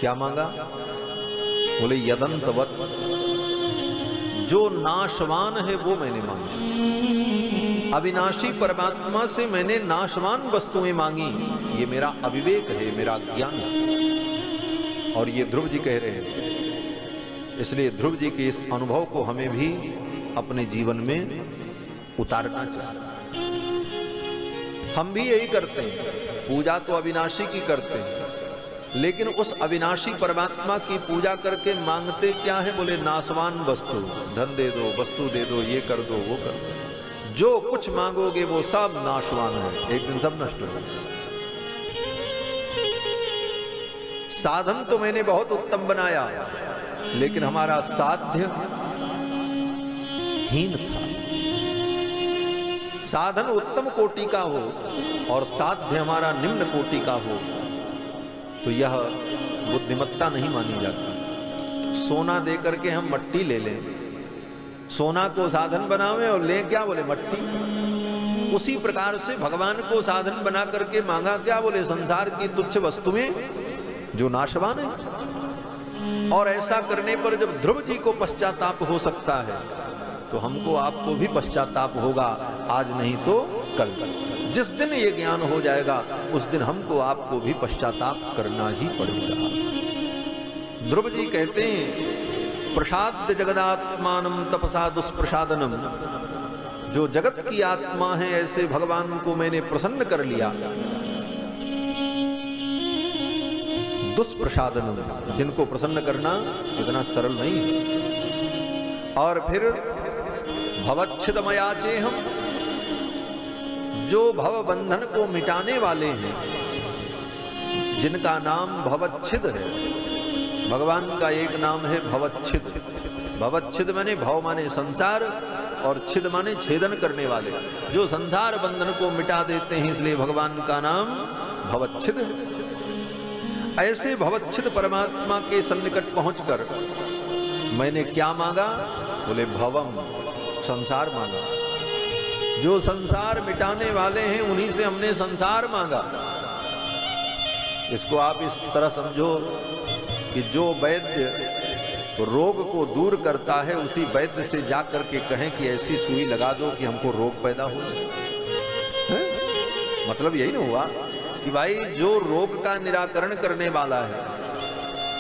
क्या मांगा? बोले यदंतवत, जो नाशवान है वो मैंने मांगा। अविनाशी परमात्मा से मैंने नाशवान वस्तुएं मांगी। ये मेरा अविवेक है, मेरा ज्ञान है। और ये ध्रुव जी कह रहे हैं। इसलिए ध्रुव जी के इस अनुभव को हमें भी अपने जीवन में उतारना चाहिए। हम भी यही करते हैं, पूजा तो अविनाशी की करते हैं, लेकिन उस अविनाशी परमात्मा की पूजा करके मांगते क्या है? बोले नाशवान वस्तु, धन दे दो, वस्तु दे दो, ये कर दो, वो कर दो। जो कुछ मांगोगे वो सब नाशवान है, एक दिन सब नष्ट हो जाएगा। साधन तो मैंने बहुत उत्तम बनाया, लेकिन हमारा साध्य हीन था। साधन उत्तम कोटि का हो और साध्य हमारा निम्न कोटि का हो तो यह बुद्धिमत्ता नहीं मानी जाती। सोना दे करके हम मट्टी ले लें, सोना को साधन बनावे और लें क्या? बोले मट्टी। उसी प्रकार से भगवान को साधन बना करके मांगा क्या? बोले संसार की तुच्छ वस्तुएं जो नाशवान है। और ऐसा करने पर जब ध्रुव जी को पश्चाताप हो सकता है तो हमको आपको भी पश्चाताप होगा, आज नहीं तो कल। जिस दिन ये ज्ञान हो जाएगा उस दिन हमको आपको भी पश्चाताप करना ही पड़ेगा। ध्रुव जी कहते हैं प्रसाद जगदात्मानम तपसा दुष्प्रसादनम, जो जगत की आत्मा है ऐसे भगवान को मैंने प्रसन्न कर लिया। दुष्प्रसादनम, जिनको प्रसन्न करना इतना सरल नहीं है। और फिर भवच्छिदमयाचे, हम जो भव बंधन को मिटाने वाले हैं, जिनका नाम भवच्छिद है। भगवान का एक नाम है भवच्छिद। भवच्छिद माने भव माने संसार और छिद माने छेदन करने वाले, जो संसार बंधन को मिटा देते हैं, इसलिए भगवान का नाम भवच्छिद है। ऐसे भवच्छिद परमात्मा के सन्निकट पहुंचकर मैंने क्या मांगा? बोले भवम, संसार मांगा। जो संसार मिटाने वाले हैं उन्हीं से हमने संसार मांगा। इसको आप इस तरह समझो कि जो वैद्य रोग को दूर करता है उसी वैद्य से जाकर के कहें कि ऐसी सुई लगा दो कि हमको रोग पैदा हो जाए। मतलब यही ना हुआ कि भाई जो रोग का निराकरण करने वाला है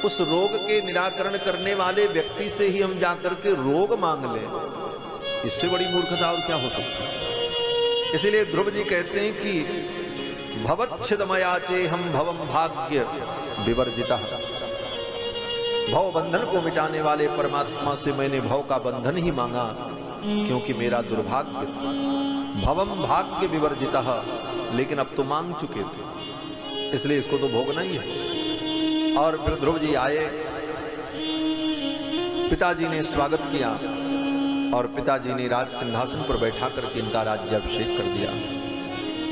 उस रोग के निराकरण करने वाले व्यक्ति से ही हम जाकर के रोग मांग लें, इससे बड़ी मूर्खता और क्या हो सकती है। इसलिए ध्रुव जी कहते हैं कि भवच्छिदमयाचे हम भवम भाग्य विवर्जिता, भव बंधन को मिटाने वाले परमात्मा से मैंने भव का बंधन ही मांगा, क्योंकि मेरा दुर्भाग्य था। भवम भाग्य विवर्जिता, लेकिन अब तो मांग चुके थे, इसलिए इसको तो भोगना ही है। और फिर ध्रुव जी आए, पिताजी ने स्वागत किया और पिताजी ने राज सिंहासन पर बैठा करके इनका राज्याभिषेक कर दिया।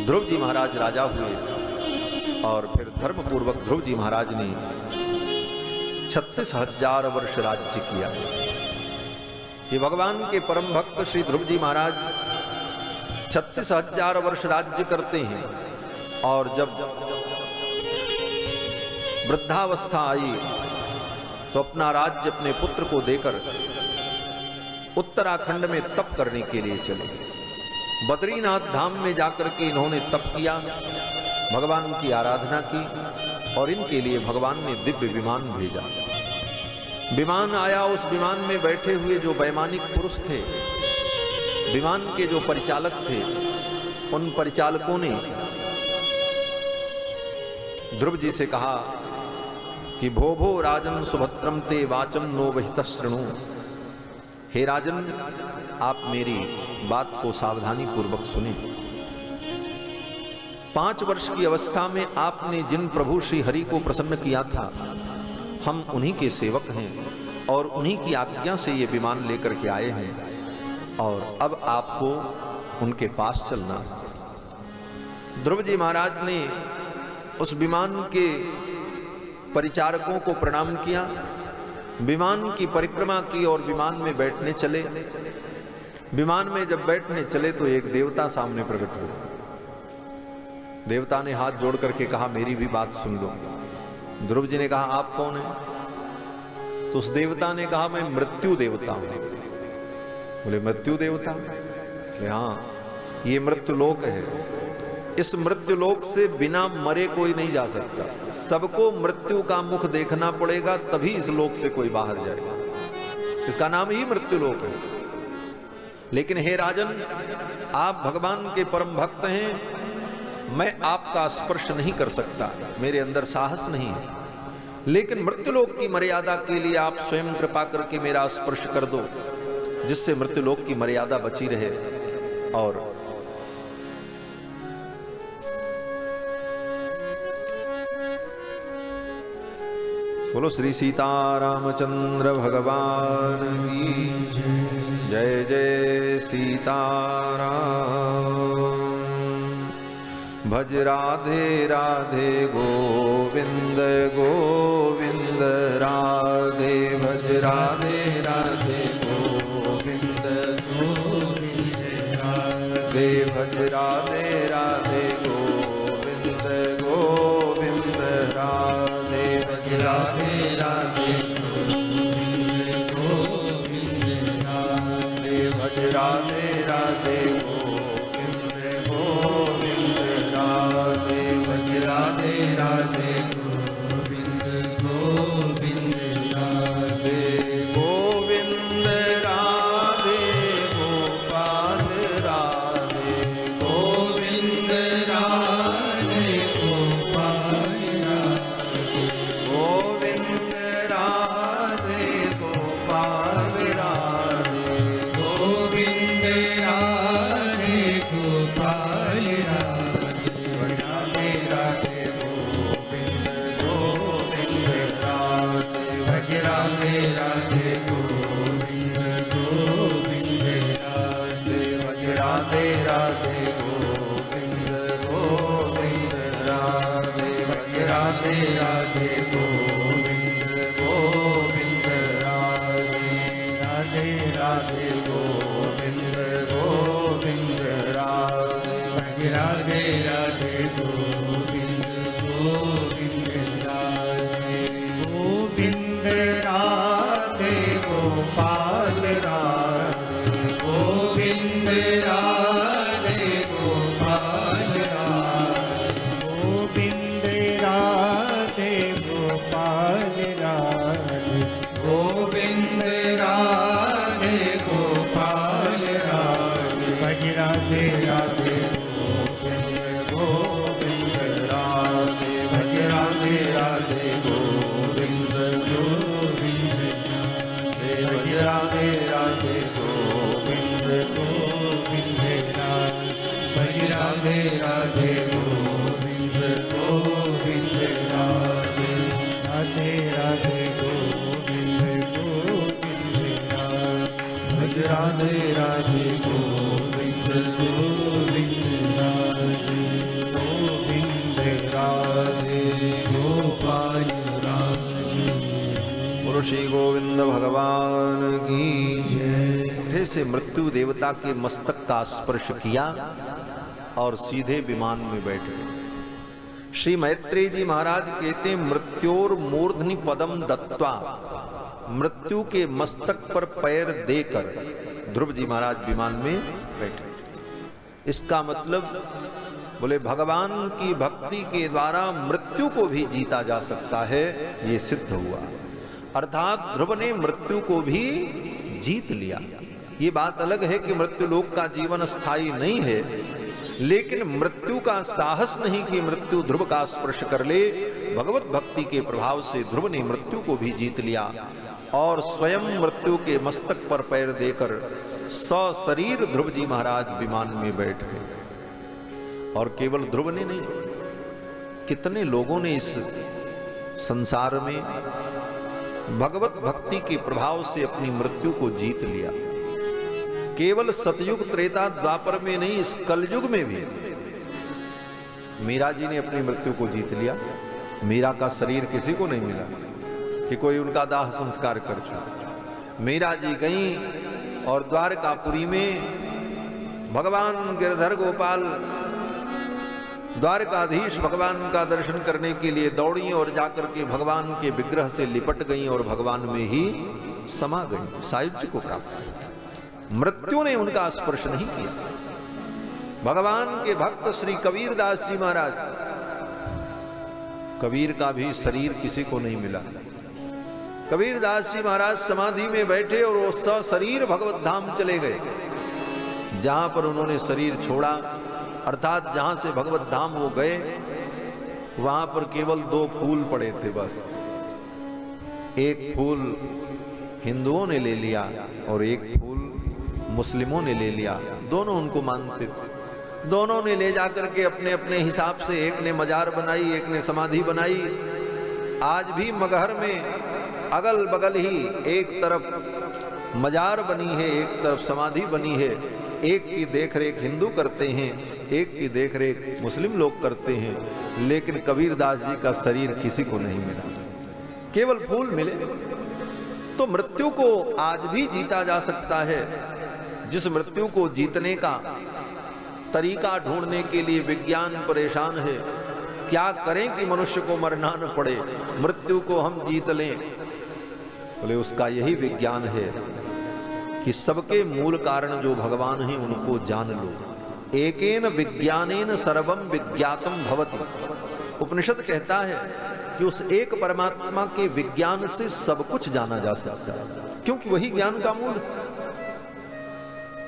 ध्रुव जी महाराज राजा हुए और फिर धर्म पूर्वक ध्रुव जी महाराज ने 36,000 वर्ष राज्य किया। ये भगवान के परम भक्त श्री ध्रुव जी महाराज 36,000 वर्ष राज्य करते हैं। और जब वृद्धावस्था आई तो अपना राज्य अपने पुत्र को देकर उत्तराखंड में तप करने के लिए चले। बद्रीनाथ धाम में जाकर के इन्होंने तप किया, भगवान की आराधना की और इनके लिए भगवान ने दिव्य विमान भेजा। विमान आया, उस विमान में बैठे हुए जो वैमानिक पुरुष थे, विमान के जो परिचालक थे, उन परिचालकों ने ध्रुव जी से कहा कि भो भो राजन सुभद्रम ते वाचम नो वहित शृणु। हे राजन, आप मेरी बात को सावधानी पूर्वक सुने। 5 वर्ष की अवस्था में आपने जिन प्रभु श्री हरि को प्रसन्न किया था, हम उन्हीं के सेवक हैं और उन्हीं की आज्ञा से ये विमान लेकर के आए हैं और अब आपको उनके पास चलना। ध्रुव जी महाराज ने उस विमान के परिचारकों को प्रणाम किया, विमान की परिक्रमा की और विमान में बैठने चले। विमान में जब बैठने चले तो एक देवता सामने प्रकट हुए। देवता ने हाथ जोड़ करके कहा, मेरी भी बात सुन लो। ध्रुव जी ने कहा आप कौन हैं? तो उस देवता ने कहा मैं मृत्यु देवता हूं। बोले मृत्यु देवता? बोले हाँ, ये मृत्यु लोक है। इस मृत्यु लोक से बिना मरे कोई नहीं जा सकता, सबको मृत्यु का मुख देखना पड़ेगा तभी इस लोक से कोई बाहर जाएगा। इसका नाम ही मृत्यु लोक है। लेकिन हे राजन, आप भगवान के परम भक्त हैं, मैं आपका स्पर्श नहीं कर सकता, मेरे अंदर साहस नहीं है। लेकिन मृत्युलोक की मर्यादा के लिए आप स्वयं कृपा करके मेरा स्पर्श कर दो, जिससे मृत्युलोक की मर्यादा बची रहे। और बोलो श्री सीतारामचंद्र भगवान की जय। जय सीताराम। भज राधे राधे गोविंद गोविंद राधे। भज राधे राधे गोविंद गोविंद राधे। भज राधे राधे गोविंद गोविंद राधे। भज राधे राधे गोविंद गोविंद राधे। भज राधे राधे गोविंद गोविंद राधे। भज राधे राधे गोविंद गोविंद राधे। गोविंद राधे गोपाल राधे। गोविंद राधे गोपाल राधे। गोविंद राधे गोपाल राधे। गोविंद राधे गोपाल राधे। राधे राधे गोविंद गोविंद राधे। भज राधे राधे गोविंद गोविंद राधे। भज राधे राधे गोविंद गोविंद राधे। भज राधे राधे गोविंद गोविंद राधे। राधे राधे गोविंद गोविंद राधे। भज राधे राधे गोविंद गोविंद राधे। गोविंद राधे गोपाल राधे। गोविंद राधे गोपाल राधे। गोविंद राधे गोपाल राधे। गोविंद राधे गोपाल राधे। भज राधे राधे गोविंद गोविंद राधे। भज राधे राधे गोविंद गोविंद राधे। भज राधे राधे गोविंद गोविंद राधे। भज राधे राधे गोविंद गोविंद राधे। राधे राधे गोविंद गोविंद राधे। भज राधे राधे गोविंद गोविंद राधे। गोविंद राधे गोपाल राधे। बोलो श्री गोविंद भगवान की जय। फिर से मृत्यु देवता के मस्तक का स्पर्श किया और सीधे विमान में बैठ गए। श्री मैत्रेय जी महाराज कहते हैं मृत्योर मूर्धनि पदम दत्वा, मृत्यु के मस्तक पर पैर देकर ध्रुव जी महाराज विमान में बैठे। इसका मतलब बोले भगवान की भक्ति के द्वारा मृत्यु को भी जीता जा सकता है, ये सिद्ध हुआ। अर्थात ध्रुव ने मृत्यु को भी जीत लिया। ये बात अलग है कि मृत्यु लोक का जीवन स्थायी नहीं है, लेकिन मृत्यु का साहस नहीं कि मृत्यु ध्रुव का स्पर्श कर ले। भगवत भक्ति के प्रभाव से ध्रुव ने मृत्यु को भी जीत लिया और स्वयं मृत्यु के मस्तक पर पैर देकर सशरीर ध्रुव जी महाराज विमान में बैठ गए। और केवल ध्रुव ने नहीं, कितने लोगों ने इस संसार में भगवत भक्ति के प्रभाव से अपनी मृत्यु को जीत लिया। केवल सतयुग त्रेता द्वापर में नहीं, इस कलयुग में भी मीरा जी ने अपनी मृत्यु को जीत लिया। मीरा का शरीर किसी को नहीं मिला कि कोई उनका दाह संस्कार कर सके। मीरा जी गईं और द्वारकापुरी में भगवान गिरधर गोपाल द्वारकाधीश भगवान का दर्शन करने के लिए दौड़ी और जाकर के भगवान के विग्रह से लिपट गई और भगवान में ही समा गई, सायुज्य को प्राप्त। मृत्यु ने उनका स्पर्श नहीं किया। भगवान के भक्त श्री कबीरदास जी महाराज, कबीर का भी शरीर किसी को नहीं मिला। कबीरदास जी महाराज समाधि में बैठे और वो सशरीर भगवत धाम चले गए। जहां पर उन्होंने शरीर छोड़ा, अर्थात जहां से भगवत धाम वो गए, वहां पर केवल 2 फूल पड़े थे बस। एक फूल हिंदुओं ने ले लिया और एक फूल मुस्लिमों ने ले लिया। दोनों उनको मानते थे। दोनों ने ले जाकर के अपने अपने हिसाब से, एक ने मजार बनाई, एक ने समाधि बनाई। आज भी मगहर में अगल बगल ही एक तरफ मजार बनी है, एक तरफ समाधि बनी है। एक की देखरेख हिंदू करते हैं, एक की देखरेख मुस्लिम लोग करते हैं, लेकिन कबीरदास जी का शरीर किसी को नहीं मिला, केवल फूल मिले। तो मृत्यु को आज भी जीता जा सकता है। जिस मृत्यु को जीतने का तरीका ढूंढने के लिए विज्ञान परेशान है, क्या करें कि मनुष्य को मरना न पड़े, मृत्यु को हम जीत लें। बोले उसका यही विज्ञान है कि सबके मूल कारण जो भगवान हैं उनको जान लो। एकेन विज्ञानेन सर्वम विज्ञातम भवति। उपनिषद कहता है कि उस एक परमात्मा के विज्ञान से सब कुछ जाना जा सकता है, क्योंकि वही ज्ञान का मूल।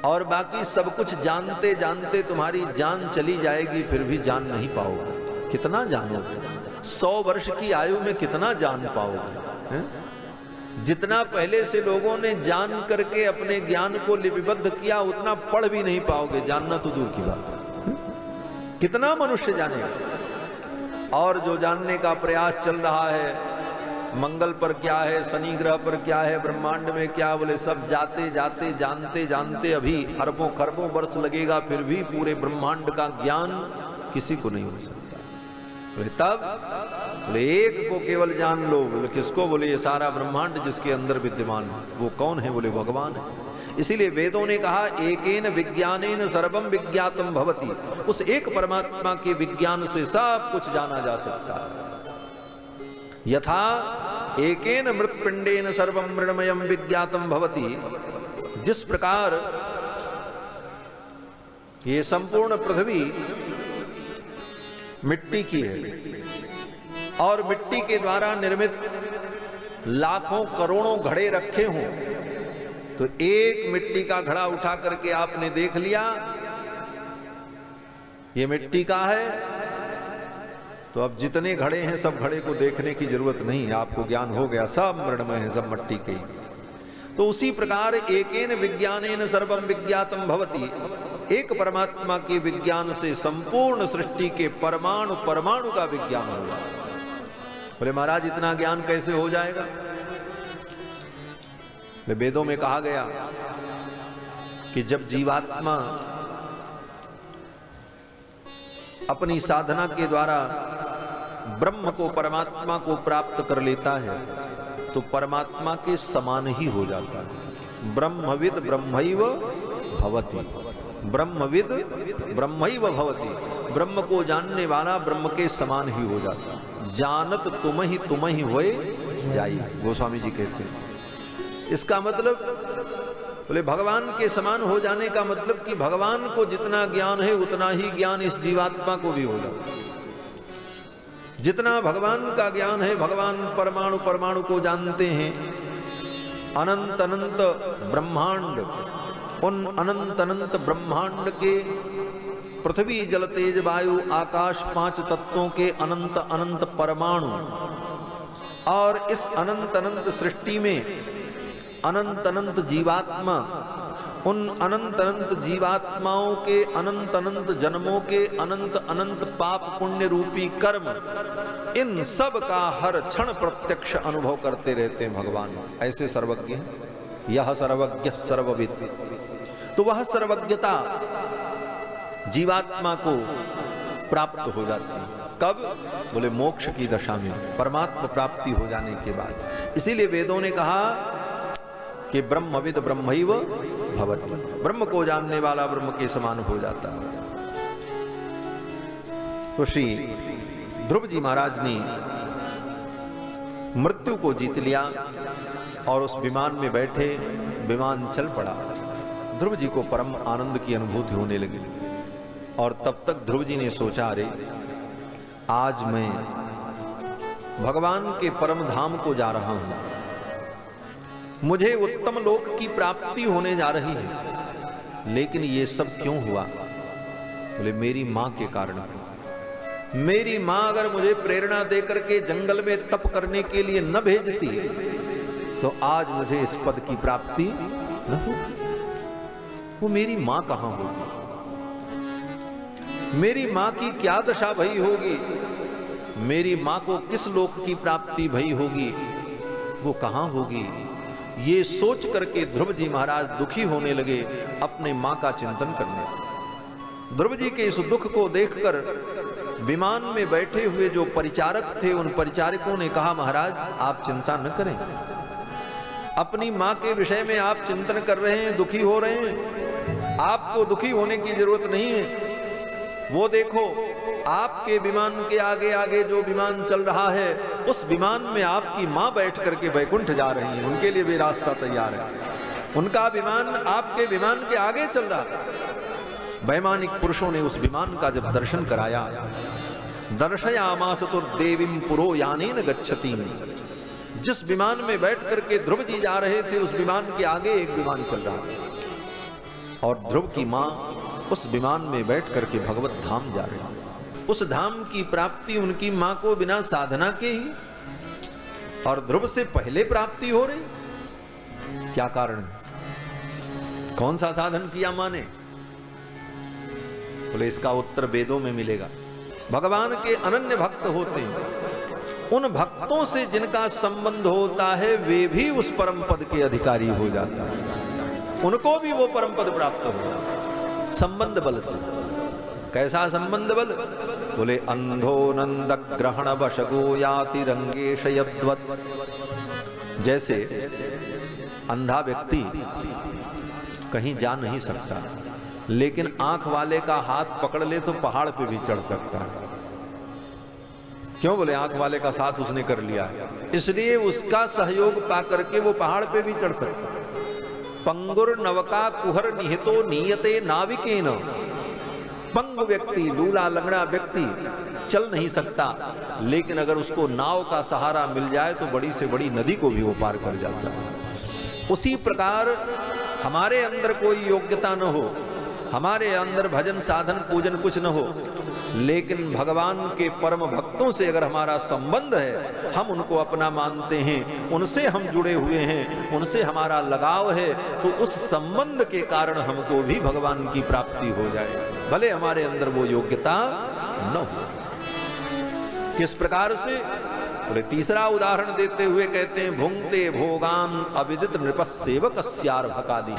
और बाकी सब कुछ जानते जानते तुम्हारी जान चली जाएगी, फिर भी जान नहीं पाओगे। कितना जानोगे? 100 वर्ष की आयु में कितना जान पाओगे? जितना पहले से लोगों ने जान करके अपने ज्ञान को लिपिबद्ध किया, उतना पढ़ भी नहीं पाओगे। जानना तो दूर की बात है। कितना मनुष्य जानेगा? और जो जानने का प्रयास चल रहा है, मंगल पर क्या है, शनि ग्रह पर क्या है, ब्रह्मांड में क्या, बोले सब जाते जाते जानते जानते अभी अरबों खरबों वर्ष लगेगा, फिर भी पूरे ब्रह्मांड का ज्ञान किसी को नहीं हो सकता। बोले तब, बोले एक को केवल जान लो। बोले किसको? बोले ये सारा ब्रह्मांड जिसके अंदर विद्यमान है। वो कौन है? बोले भगवान है। इसीलिए वेदों ने कहा एकेन विज्ञानेन सर्वम विज्ञातम भवति। उस एक परमात्मा के विज्ञान से सब कुछ जाना जा सकता है। यथा एकेन मृत्पिंडेन सर्वम मृण्मयम विज्ञातम भवति। जिस प्रकार ये संपूर्ण पृथ्वी मिट्टी की है और मिट्टी के द्वारा निर्मित लाखों करोड़ों घड़े रखे हों, तो एक मिट्टी का घड़ा उठा करके आपने देख लिया ये मिट्टी का है, तो अब जितने घड़े हैं सब घड़े को देखने की जरूरत नहीं है, आपको ज्ञान हो गया सब मृण्मय है, सब मिट्टी के। तो उसी प्रकार एकेन विज्ञानेन सर्वम विज्ञातम भवति। एक परमात्मा के विज्ञान से संपूर्ण सृष्टि के परमाणु परमाणु का विज्ञान होगा। बोले महाराज इतना ज्ञान कैसे हो जाएगा? वेदों में कहा गया कि जब जीवात्मा अपनी साधना के द्वारा ब्रह्म को, परमात्मा को प्राप्त कर लेता है, तो परमात्मा के समान ही हो जाता है। ब्रह्मविद ब्रह्मैव भवति। ब्रह्मविद ब्रह्मैव भवति। ब्रह्म को जानने वाला ब्रह्म के समान ही हो जाता है। जानत तुम ही होए जाई, गोस्वामी जी कहते हैं। इसका मतलब, बोले भगवान के समान हो जाने का मतलब कि भगवान को जितना ज्ञान है उतना ही ज्ञान इस जीवात्मा को भी होगा। जितना भगवान का ज्ञान है, भगवान परमाणु परमाणु को जानते हैं। अनंत अनंत ब्रह्मांड, उन अनंत अनंत ब्रह्मांड के पृथ्वी जल तेज वायु आकाश 5 तत्वों के अनंत अनंत परमाणु, और इस अनंत अनंत सृष्टि में अनंत अनंत जीवात्मा, उन अनंत अनंत जीवात्माओं के अनंत अनंत जन्मों के अनंत अनंत पाप पुण्य रूपी कर्म, इन सब का हर क्षण प्रत्यक्ष अनुभव करते रहते हैं भगवान। ऐसे सर्वज्ञ हैं। यह सर्वज्ञ सर्वविद। तो वह सर्वज्ञता जीवात्मा को प्राप्त हो जाती है। कब? बोले मोक्ष की दशा में, परमात्मा प्राप्ति हो जाने के बाद। इसीलिए वेदों ने कहा कि ब्रह्मविद ब्रह्मैव भवति। ब्रह्म को जानने वाला ब्रह्म के समान हो जाता है। तो श्री ध्रुव जी महाराज ने मृत्यु को जीत लिया और उस विमान में बैठे, विमान चल पड़ा। ध्रुव जी को परम आनंद की अनुभूति होने लगी और तब तक ध्रुव जी ने सोचा, अरे आज मैं भगवान के परम धाम को जा रहा हूं, मुझे उत्तम लोक की प्राप्ति होने जा रही है, लेकिन ये सब क्यों हुआ? बोले मेरी मां के कारण। मेरी मां अगर मुझे प्रेरणा देकर के जंगल में तप करने के लिए न भेजती तो आज मुझे इस पद की प्राप्ति न होती। वो मेरी मां कहां होगी? मेरी मां की क्या दशा भई होगी? मेरी मां को किस लोक की प्राप्ति भई होगी? वो कहां होगी? ये सोच करके ध्रुव जी महाराज दुखी होने लगे, अपने मां का चिंतन करने। ध्रुव जी के इस दुख को देखकर विमान में बैठे हुए जो परिचारक थे, उन परिचारकों ने कहा, महाराज आप चिंता न करें, अपनी मां के विषय में आप चिंतन कर रहे हैं, दुखी हो रहे हैं, आपको दुखी होने की जरूरत नहीं है। वो देखो आपके विमान के आगे आगे जो विमान चल रहा है, उस विमान में आपकी मां बैठ करके वैकुंठ जा रही है, उनके लिए भी रास्ता तैयार है। उनका विमान आपके विमान के आगे चल रहा है। वैमानिक पुरुषों ने उस विमान का जब दर्शन कराया, दर्शयामास देवीं पुरो यानेन गच्छतीं, जिस विमान में बैठ करके ध्रुव जी जा रहे थे, उस विमान के आगे एक विमान चल रहा था और ध्रुव की मां उस विमान में बैठ करके भगवत धाम जा रही है। उस धाम की प्राप्ति उनकी मां को बिना साधना के ही और ध्रुव से पहले प्राप्ति हो रही। क्या कारण? कौन सा साधन किया मां ने? बोले इसका उत्तर वेदों में मिलेगा। भगवान के अनन्य भक्त होते हैं, उन भक्तों से जिनका संबंध होता है वे भी उस परम पद के अधिकारी हो जाता है, उनको भी वो परम पद प्राप्त हो संबंध बल से। कैसा संबंध बल? बोले अंधो नंद ग्रहण वशगो याति रंगेश यद्वत्। जैसे अंधा व्यक्ति कहीं जा नहीं सकता, लेकिन आंख वाले का हाथ पकड़ ले तो पहाड़ पे भी चढ़ सकता है। क्यों? बोले आंख वाले का साथ उसने कर लिया है, इसलिए उसका सहयोग पा करके वो पहाड़ पे भी चढ़ सकता है। पंगुर नवका कुहर निहितो नियते नाविकेन। पंग व्यक्ति, लूला लंगड़ा व्यक्ति चल नहीं सकता, लेकिन अगर उसको नाव का सहारा मिल जाए तो बड़ी से बड़ी नदी को भी वो पार कर जाता है। उसी प्रकार हमारे अंदर कोई योग्यता न हो, हमारे अंदर भजन साधन पूजन कुछ न हो, लेकिन भगवान के परम भक्तों से अगर हमारा संबंध है, हम उनको अपना मानते हैं, उनसे हम जुड़े हुए हैं, उनसे हमारा लगाव है, तो उस संबंध के कारण हमको भी भगवान की प्राप्ति हो जाए, भले हमारे अंदर वो योग्यता न हो। किस प्रकार से? बोले तीसरा उदाहरण देते हुए कहते हैं, भुंगते भोगान अविदित नृप सेवकस्यार भकादि।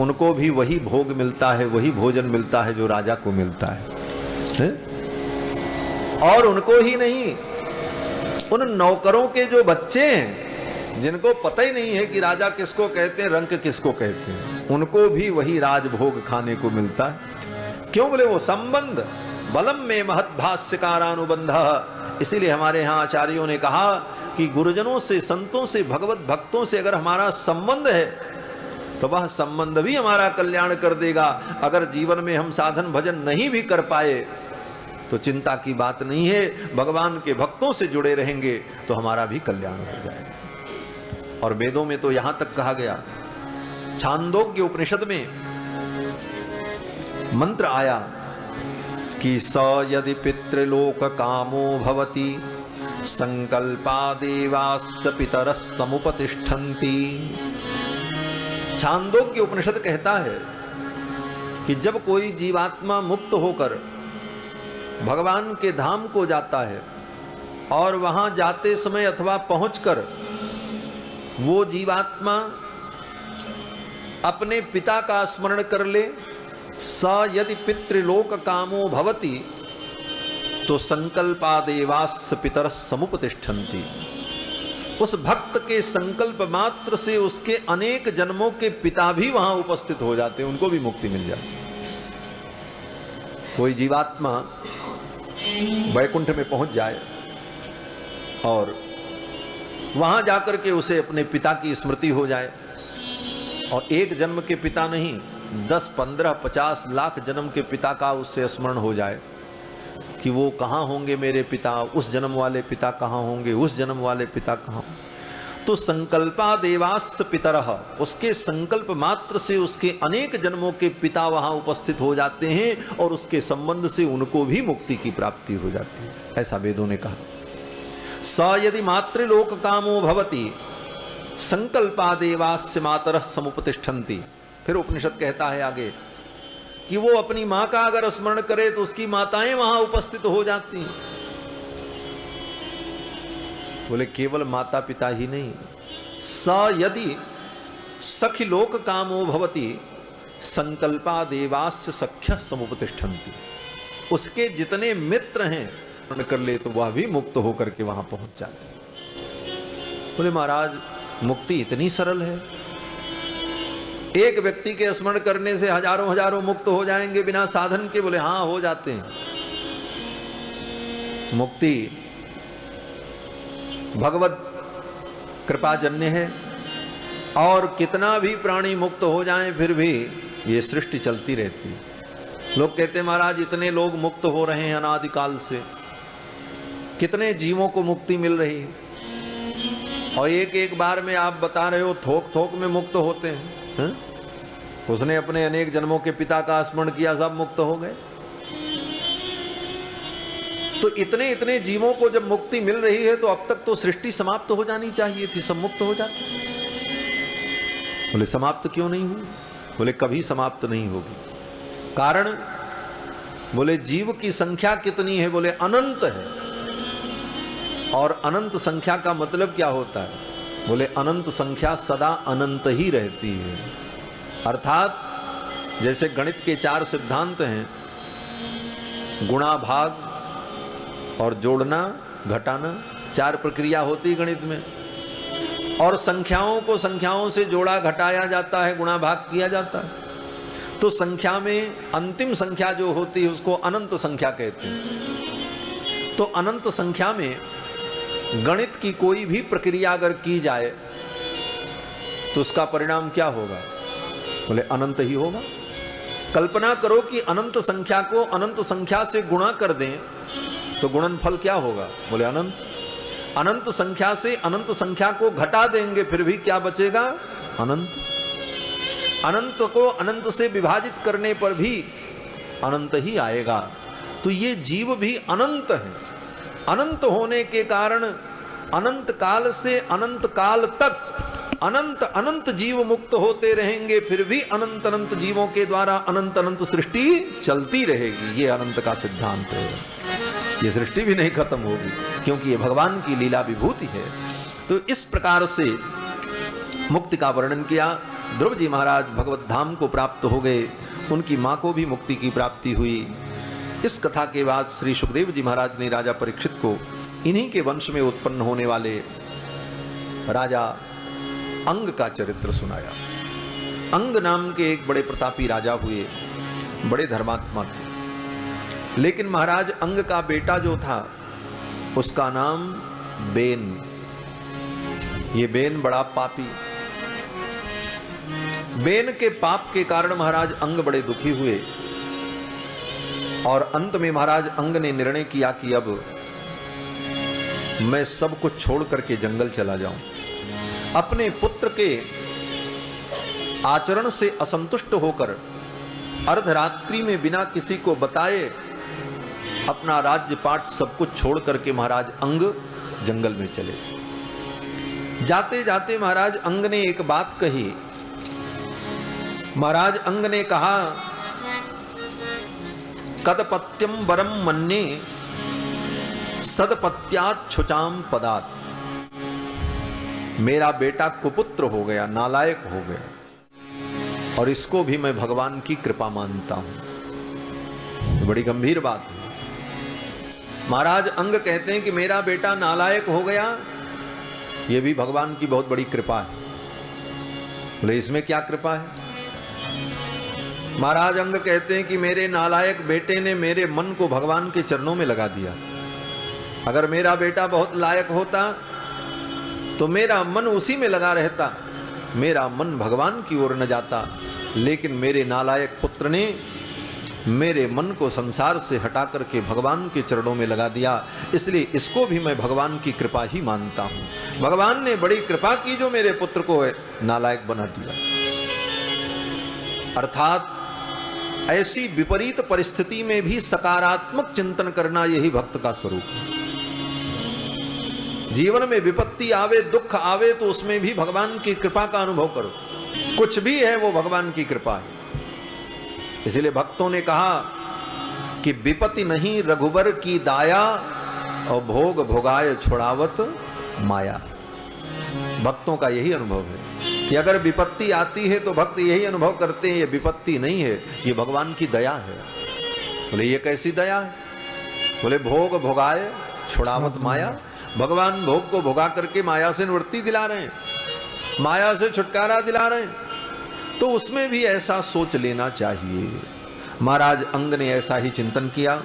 उनको भी वही भोग मिलता है, वही भोजन मिलता है जो राजा को मिलता है? और उनको ही नहीं, उन नौकरों के जो बच्चे हैं, जिनको पता ही नहीं है कि राजा किसको कहते हैं, रंक किसको कहते हैं, उनको भी वही राजभोग खाने को मिलता है। क्यों? बोले वो संबंध बलम में महद्भाष्यकारानुबंध। इसीलिए हमारे यहाँ आचार्यों ने कहा कि गुरुजनों से, संतों से, भगवत भक्तों से अगर हमारा संबंध है तो वह संबंध भी हमारा कल्याण कर देगा। अगर जीवन में हम साधन भजन नहीं भी कर पाए तो चिंता की बात नहीं है, भगवान के भक्तों से जुड़े रहेंगे तो हमारा भी कल्याण हो जाएगा। और वेदों में तो यहां तक कहा गया, छांदोग्य उपनिषद में मंत्र आया कि स यदि पितृलोक कामो भवति संकल्पा देवास्य पितरः समुपतिष्ठन्ति। छांदोग्य उपनिषद कहता है कि जब कोई जीवात्मा मुक्त होकर भगवान के धाम को जाता है और वहां जाते समय अथवा पहुंचकर वो जीवात्मा अपने पिता का स्मरण कर ले, स यदि पितृलोक कामो भवति तो संकल्पा देवास्य पितरः समुपतिष्ठन्ति। उस भक्त के संकल्प मात्र से उसके अनेक जन्मों के पिता भी वहां उपस्थित हो जाते हैं, उनको भी मुक्ति मिल जाती है। कोई जीवात्मा वैकुंठ में पहुंच जाए और वहां जाकर के उसे अपने पिता की स्मृति हो जाए, और एक जन्म के पिता नहीं 10, 15, 50 लाख जन्म के पिता का उससे स्मरण हो जाए कि वो कहाँ होंगे मेरे पिता, उस जन्म वाले पिता कहाँ होंगे, उस जन्म वाले पिता कहाँ। तो संकल्पा देवास्य पितरः, उसके संकल्प मात्र से उसके अनेक जन्मों के पिता वहां उपस्थित हो जाते हैं और उसके संबंध से उनको भी मुक्ति की प्राप्ति हो जाती है, ऐसा वेदों ने कहा। स यदि मातृलोक कामो भवति संकल्पा देवास्य मातरः समुपतिष्ठन्ति। फिर उपनिषद कहता है आगे कि वो अपनी मां का अगर स्मरण करे तो उसकी माताएं वहां उपस्थित हो जाती हैं। बोले केवल माता पिता ही नहीं, स यदि सखी लोक कामो भवति संकल्पा देवास्य सख्य समुपतिष्ठन्ति। उसके जितने मित्र हैं कर ले तो वह भी मुक्त होकर के वहां पहुंच जाते हैं। बोले महाराज मुक्ति इतनी सरल है, एक व्यक्ति के स्मरण करने से हजारों हजारों मुक्त हो जाएंगे बिना साधन के? बोले हाँ हो जाते हैं। मुक्ति भगवत कृपाजन्य है, और कितना भी प्राणी मुक्त हो जाएं फिर भी ये सृष्टि चलती रहती है। लोग कहते हैं महाराज इतने लोग मुक्त हो रहे हैं अनादिकाल से, कितने जीवों को मुक्ति मिल रही है, और एक एक बार में आप बता रहे हो थोक थोक में मुक्त होते हैं। उसने अपने अनेक जन्मों के पिता का स्मरण किया, सब मुक्त हो गए। तो इतने इतने जीवों को जब मुक्ति मिल रही है तो अब तक तो सृष्टि समाप्त हो जानी चाहिए थी, सब मुक्त हो जाते। बोले समाप्त क्यों नहीं हुई? बोले कभी समाप्त नहीं होगी। कारण बोले जीव की संख्या कितनी है? बोले अनंत है। और अनंत संख्या का मतलब क्या होता है? बोले अनंत संख्या सदा अनंत ही रहती है। अर्थात जैसे गणित के 4 सिद्धांत हैं, गुणा भाग और जोड़ना घटाना, 4 प्रक्रिया होती है गणित में, और संख्याओं को संख्याओं से जोड़ा घटाया जाता है, गुणा भाग किया जाता है। तो संख्या में अंतिम संख्या जो होती है उसको अनंत संख्या कहते हैं। तो अनंत संख्या में गणित की कोई भी प्रक्रिया अगर की जाए तो उसका परिणाम क्या होगा? बोले अनंत ही होगा। कल्पना करो कि अनंत संख्या को अनंत संख्या से गुणा कर दें तो गुणनफल क्या होगा? बोले अनंत। अनंत संख्या से अनंत संख्या को घटा देंगे फिर भी क्या बचेगा? अनंत। अनंत को अनंत से विभाजित करने पर भी अनंत ही आएगा। तो ये जीव भी अनंत है। अनंत होने के कारण अनंत काल से अनंत काल तक अनंत अनंत जीव मुक्त होते रहेंगे, फिर भी अनंत अनंत जीवों के द्वारा अनंत अनंत सृष्टि चलती रहेगी। ये अनंत का सिद्धांत है। ये सृष्टि भी नहीं खत्म होगी क्योंकि ये भगवान की लीला विभूति है। तो इस प्रकार से मुक्ति का वर्णन किया। ध्रुव जी महाराज भगवत धाम को प्राप्त हो गए, उनकी मां को भी मुक्ति की प्राप्ति हुई। इस कथा के बाद श्री सुखदेव जी महाराज ने राजा परीक्षित को इन्हीं के वंश में उत्पन्न होने वाले राजा अंग का चरित्र सुनाया। अंग नाम के एक बड़े प्रतापी राजा हुए, बड़े धर्मात्मा थे। लेकिन महाराज अंग का बेटा जो था उसका नाम बेन। ये बेन बड़ा पापी। बेन के पाप के कारण महाराज अंग बड़े दुखी हुए, और अंत में महाराज अंग ने निर्णय किया कि अब मैं सब कुछ छोड़ करके जंगल चला जाऊं। अपने पुत्र के आचरण से असंतुष्ट होकर अर्धरात्रि में बिना किसी को बताए अपना राज्यपाट सब कुछ छोड़ करके महाराज अंग जंगल में चले। जाते जाते महाराज अंग ने एक बात कही। महाराज अंग ने कहा, कदपत्यम वरम मन्ये सदपत्यात् छुचाम पदात्। मेरा बेटा कुपुत्र हो गया, नालायक हो गया, और इसको भी मैं भगवान की कृपा मानता हूं। तो बड़ी गंभीर बात है। महाराज अंग कहते हैं कि मेरा बेटा नालायक हो गया, यह भी भगवान की बहुत बड़ी कृपा है। बोले इसमें क्या कृपा है? महाराज अंग कहते हैं कि मेरे नालायक बेटे ने मेरे मन को भगवान के चरणों में लगा दिया। अगर मेरा बेटा बहुत लायक होता तो मेरा मन उसी में लगा रहता, मेरा मन भगवान की ओर न जाता। लेकिन मेरे नालायक पुत्र ने मेरे मन को संसार से हटा करके भगवान के चरणों में लगा दिया। इसलिए इसको भी मैं भगवान की कृपा ही मानता हूं। भगवान ने बड़ी कृपा की जो मेरे पुत्र को नालायक बना दिया। अर्थात ऐसी विपरीत परिस्थिति में भी सकारात्मक चिंतन करना यही भक्त का स्वरूप है। जीवन में विपत्ति आवे, दुख आवे, तो उसमें भी भगवान की कृपा का अनुभव करो। कुछ भी है वो भगवान की कृपा है। इसलिए भक्तों ने कहा कि विपत्ति नहीं रघुबर की दाया, और भोग भोगाय छुड़ावत माया। भक्तों का यही अनुभव है कि अगर विपत्ति आती है तो भक्त यही अनुभव करते हैं, ये विपत्ति नहीं है, ये भगवान की दया है। बोले ये कैसी दया है? बोले भोग भोगाए छुड़ावत माया। भगवान भोग को भोगा करके माया से निवृत्ति दिला रहे हैं, माया से छुटकारा दिला रहे हैं। तो उसमें भी ऐसा सोच लेना चाहिए। महाराज अंग ने ऐसा ही चिंतन किया,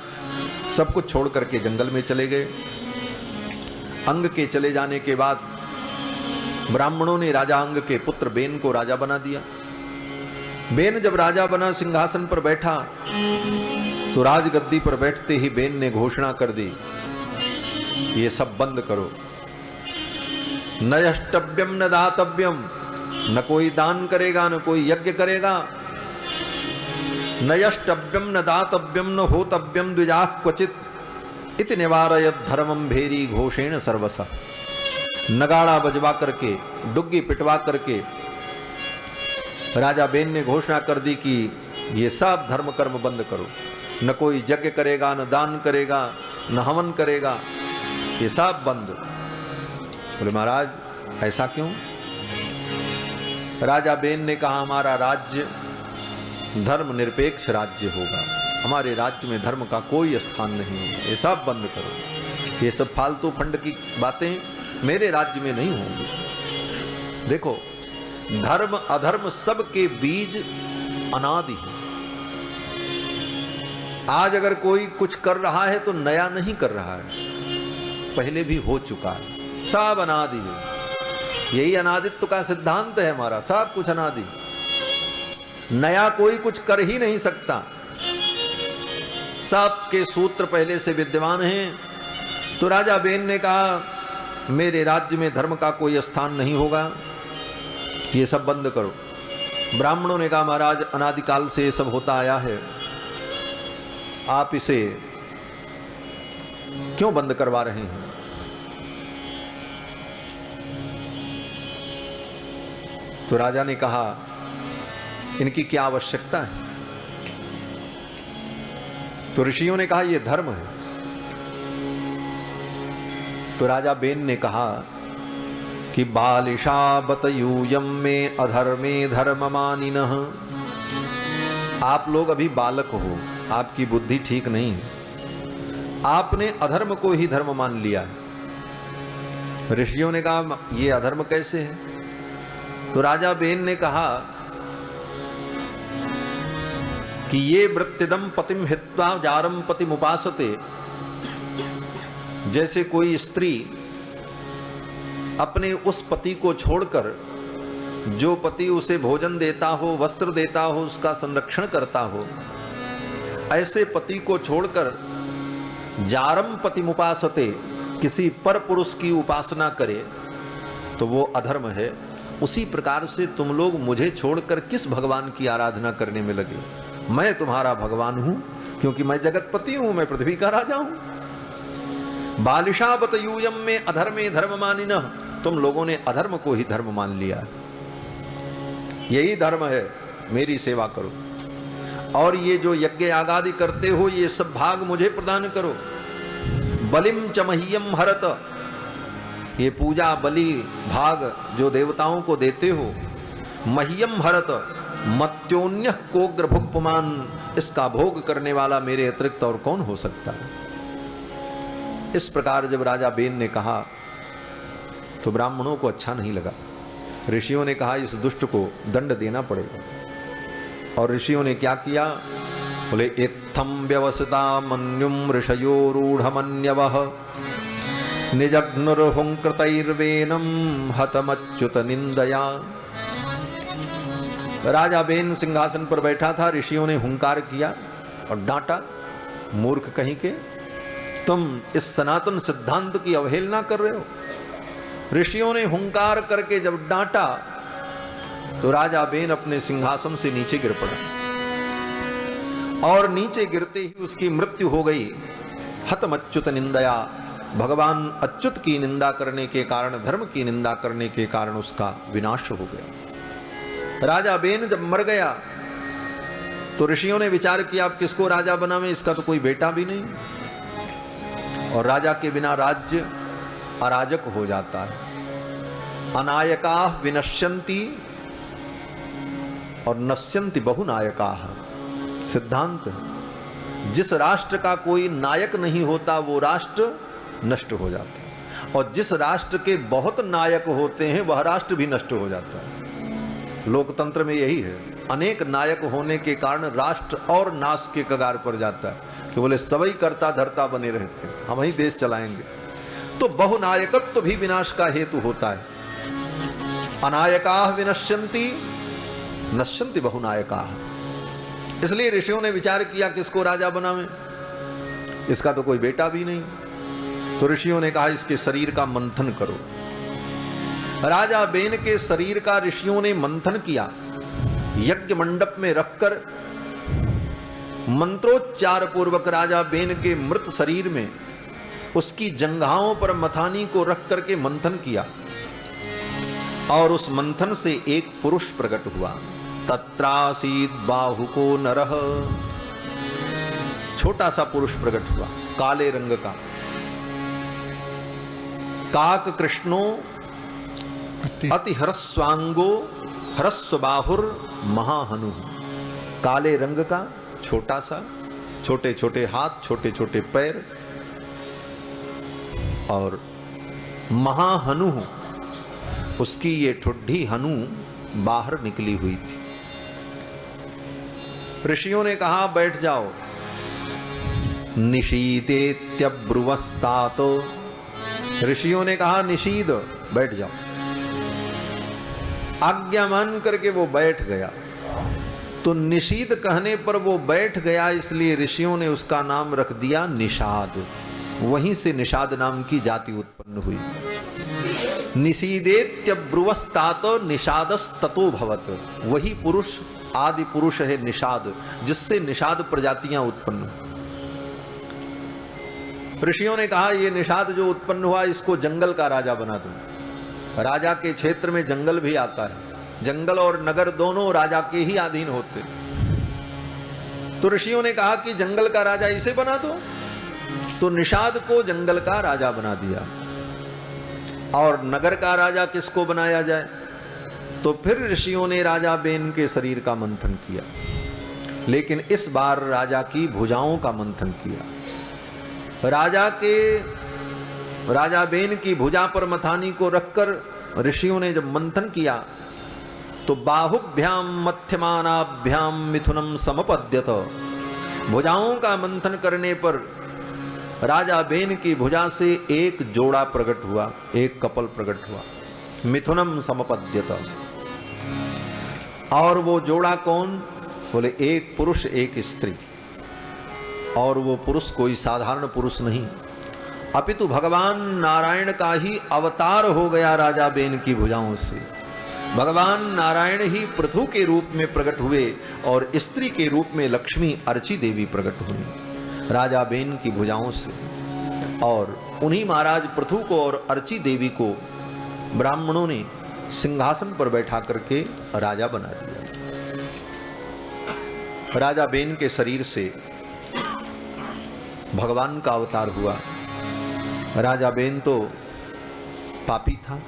सब कुछ छोड़ करके जंगल में चले गए। अंग के चले जाने के बाद ब्राह्मणों ने राजा अंग के पुत्र बेन को राजा बना दिया। बेन जब राजा बना, सिंहासन पर बैठा, तो राजगद्दी पर बैठते ही बेन ने घोषणा कर दी, ये सब बंद करो। न यष्टव्यम न दातव्यम, न कोई दान करेगा न कोई यज्ञ करेगा। न यष्टव्यम न दातव्यम न होतव्यम द्विजाः क्वचित इति निवारयत धर्मम भेरी घोषेण सर्वसा। नगाड़ा बजवा करके, डुग्गी पिटवा करके राजा बेन ने घोषणा कर दी कि ये सब धर्म कर्म बंद करो। न कोई यज्ञ करेगा, न दान करेगा, न हवन करेगा, ये सब बंद। बोले महाराज ऐसा क्यों? राजा बेन ने कहा हमारा राज्य धर्म निरपेक्ष राज्य होगा, हमारे राज्य में धर्म का कोई स्थान नहीं होगा, ये सब बंद करो। ये सब फालतू फंड की बातें मेरे राज्य में नहीं होंगी। देखो धर्म अधर्म सब के बीज अनादि है। आज अगर कोई कुछ कर रहा है तो नया नहीं कर रहा है, पहले भी हो चुका है, सब अनादि है। यही अनादित्व का सिद्धांत है हमारा, सब कुछ अनादि। नया कोई कुछ कर ही नहीं सकता, सब के सूत्र पहले से विद्यमान हैं। तो राजा बेन ने कहा मेरे राज्य में धर्म का कोई स्थान नहीं होगा, ये सब बंद करो। ब्राह्मणों ने कहा महाराज अनादिकाल से ये सब होता आया है, आप इसे क्यों बंद करवा रहे हैं? तो राजा ने कहा इनकी क्या आवश्यकता है? तो ऋषियों ने कहा यह धर्म है। तो राजा बेन ने कहा कि बालिशा बतयूयम में अधर्मे धर्म मानिनः। आप लोग अभी बालक हो, आपकी बुद्धि ठीक नहीं है, आपने अधर्म को ही धर्म मान लिया। ऋषियों ने कहा यह अधर्म कैसे है? तो राजा बेन ने कहा कि ये वृत्तिदम पतिम हित्वा जारम पतिम उपासते। जैसे कोई स्त्री अपने उस पति को छोड़कर, जो पति उसे भोजन देता हो, वस्त्र देता हो, उसका संरक्षण करता हो, ऐसे पति को छोड़कर जारम पतिम उपासते, किसी पर पुरुष की उपासना करे तो वो अधर्म है। उसी प्रकार से तुम लोग मुझे छोड़कर किस भगवान की आराधना करने में लगे? मैं तुम्हारा भगवान हूं, क्योंकि मैं जगतपति हूं, मैं पृथ्वी का राजा हूं। बालिशा बतयूयम में अधर्मे धर्म मानिनः। तुम लोगों ने अधर्म को ही धर्म मान लिया, यही धर्म है, मेरी सेवा करो। और ये जो यज्ञ यागादि करते हो, ये सब भाग मुझे प्रदान करो। बलिम च मह्यम हरत। ये पूजा बलि भाग जो देवताओं को देते हो, मह्यम हरत मत्योन्य कोग्र भुक्पमान। इसका भोग करने वाला मेरे अतिरिक्त और कौन हो सकता है? इस प्रकार जब राजा बेन ने कहा तो ब्राह्मणों को अच्छा नहीं लगा। ऋषियों ने कहा इस दुष्ट को दंड देना पड़ेगा। और ऋषियों ने क्या किया? बोले इत्थम व्यवसिता मन्युम ऋषयो रूढ़मन्यवः निजघ्नुर्हुंकृतैर्वेनम हतमच्युत निंदया। राजा बेन सिंहासन पर बैठा था, ऋषियों ने हुंकार किया और डांटा, मूर्ख कहीं के, तुम इस सनातन सिद्धांत की अवहेलना कर रहे हो। ऋषियों ने हुंकार करके जब डांटा तो राजा बेन अपने सिंहासन से नीचे गिर पड़ा और नीचे गिरते ही उसकी मृत्यु हो गई। हतमच्युत निंदया, भगवान अच्युत की निंदा करने के कारण, धर्म की निंदा करने के कारण उसका विनाश हो गया। राजा बेन जब मर गया तो ऋषियों ने विचार किया अब किसको राजा बनावें, इसका तो कोई बेटा भी नहीं और राजा के बिना राज्य अराजक हो जाता है। अनायका विनश्यन्ति और नश्यन्ति बहुनायका सिद्धांत। जिस राष्ट्र का कोई नायक नहीं होता वो राष्ट्र नष्ट हो जाता है, और जिस राष्ट्र के बहुत नायक होते हैं वह राष्ट्र भी नष्ट हो जाता है। लोकतंत्र में यही है, अनेक नायक होने के कारण राष्ट्र और नाश के कगार पर जाता है कि बोले सभी करता धरता बने रहते हैं, हम ही देश चलाएंगे। तो बहुनायकत्व भी विनाश का हेतु होता है। अनायका विनश्यन्ति नश्यन्ति बहुनायका। इसलिए ऋषियों ने विचार किया किसको राजा बनावें, इसका तो कोई बेटा भी नहीं। तो ऋषियों ने कहा इसके शरीर का मंथन करो। राजा बेन के शरीर का ऋषियों ने मंथन किया, यज्ञ मंडप में रखकर मंत्रोच्चार पूर्वक राजा बेन के मृत शरीर में उसकी जंघाओं पर मथानी को रख करके मंथन किया और उस मंथन से एक पुरुष प्रकट हुआ। तत्रासीत बाहुको नरः, छोटा सा पुरुष प्रकट हुआ, काले रंग का। काक कृष्णो अति हरस्वांगो हरस्व बाहुर महाहनु, काले रंग का, छोटा सा, छोटे छोटे हाथ, छोटे छोटे पैर और महाहनु, उसकी ये ठुड्डी हनु बाहर निकली हुई थी। ऋषियों ने कहा बैठ जाओ। निशीदेत्यब्रुवस्तात, ऋषियों ने कहा निशीद बैठ जाओ। आज्ञा मान करके वो बैठ गया। तो निशीद कहने पर वो बैठ गया, इसलिए ऋषियों ने उसका नाम रख दिया निषाद। वहीं से निषाद नाम की जाति उत्पन्न हुई। निषीदेत्यब्रुवस्तात निषादस्ततो भवत, वही पुरुष आदि पुरुष है निषाद, जिससे निषाद प्रजातियां उत्पन्न। ऋषियों ने कहा ये निषाद जो उत्पन्न हुआ इसको जंगल का राजा बना दो। राजा के क्षेत्र में जंगल भी आता है, जंगल और नगर दोनों राजा के ही अधीन होते। तो ऋषियों ने कहा कि जंगल का राजा इसे बना दो। तो निषाद को जंगल का राजा बना दिया। और नगर का राजा किसको बनाया जाए? तो फिर ऋषियों ने राजा बेन के शरीर का मंथन किया, लेकिन इस बार राजा की भुजाओं का मंथन किया। राजा बेन की भुजा पर मथानी को रखकर ऋषियों ने जब मंथन किया तो बाहुभ्याम मध्यमानाभ्याम मिथुनम समपद्यत, भुजाओं का मंथन करने पर राजा बेन की भुजा से एक जोड़ा प्रकट हुआ, एक कपल प्रकट हुआ, मिथुनम समपद्यत। और वो जोड़ा कौन? बोले एक पुरुष एक स्त्री। और वो पुरुष कोई साधारण पुरुष नहीं, अपितु भगवान नारायण का ही अवतार हो गया राजा बेन की भुजाओं से। भगवान नारायण ही पृथु के रूप में प्रकट हुए और स्त्री के रूप में लक्ष्मी अर्ची देवी प्रकट हुई राजा बेन की भुजाओं से। और उन्हीं महाराज पृथु को और अर्ची देवी को ब्राह्मणों ने सिंहासन पर बैठा करके राजा बना दिया। राजा बेन के शरीर से भगवान का अवतार हुआ। राजा बेन तो पापी था।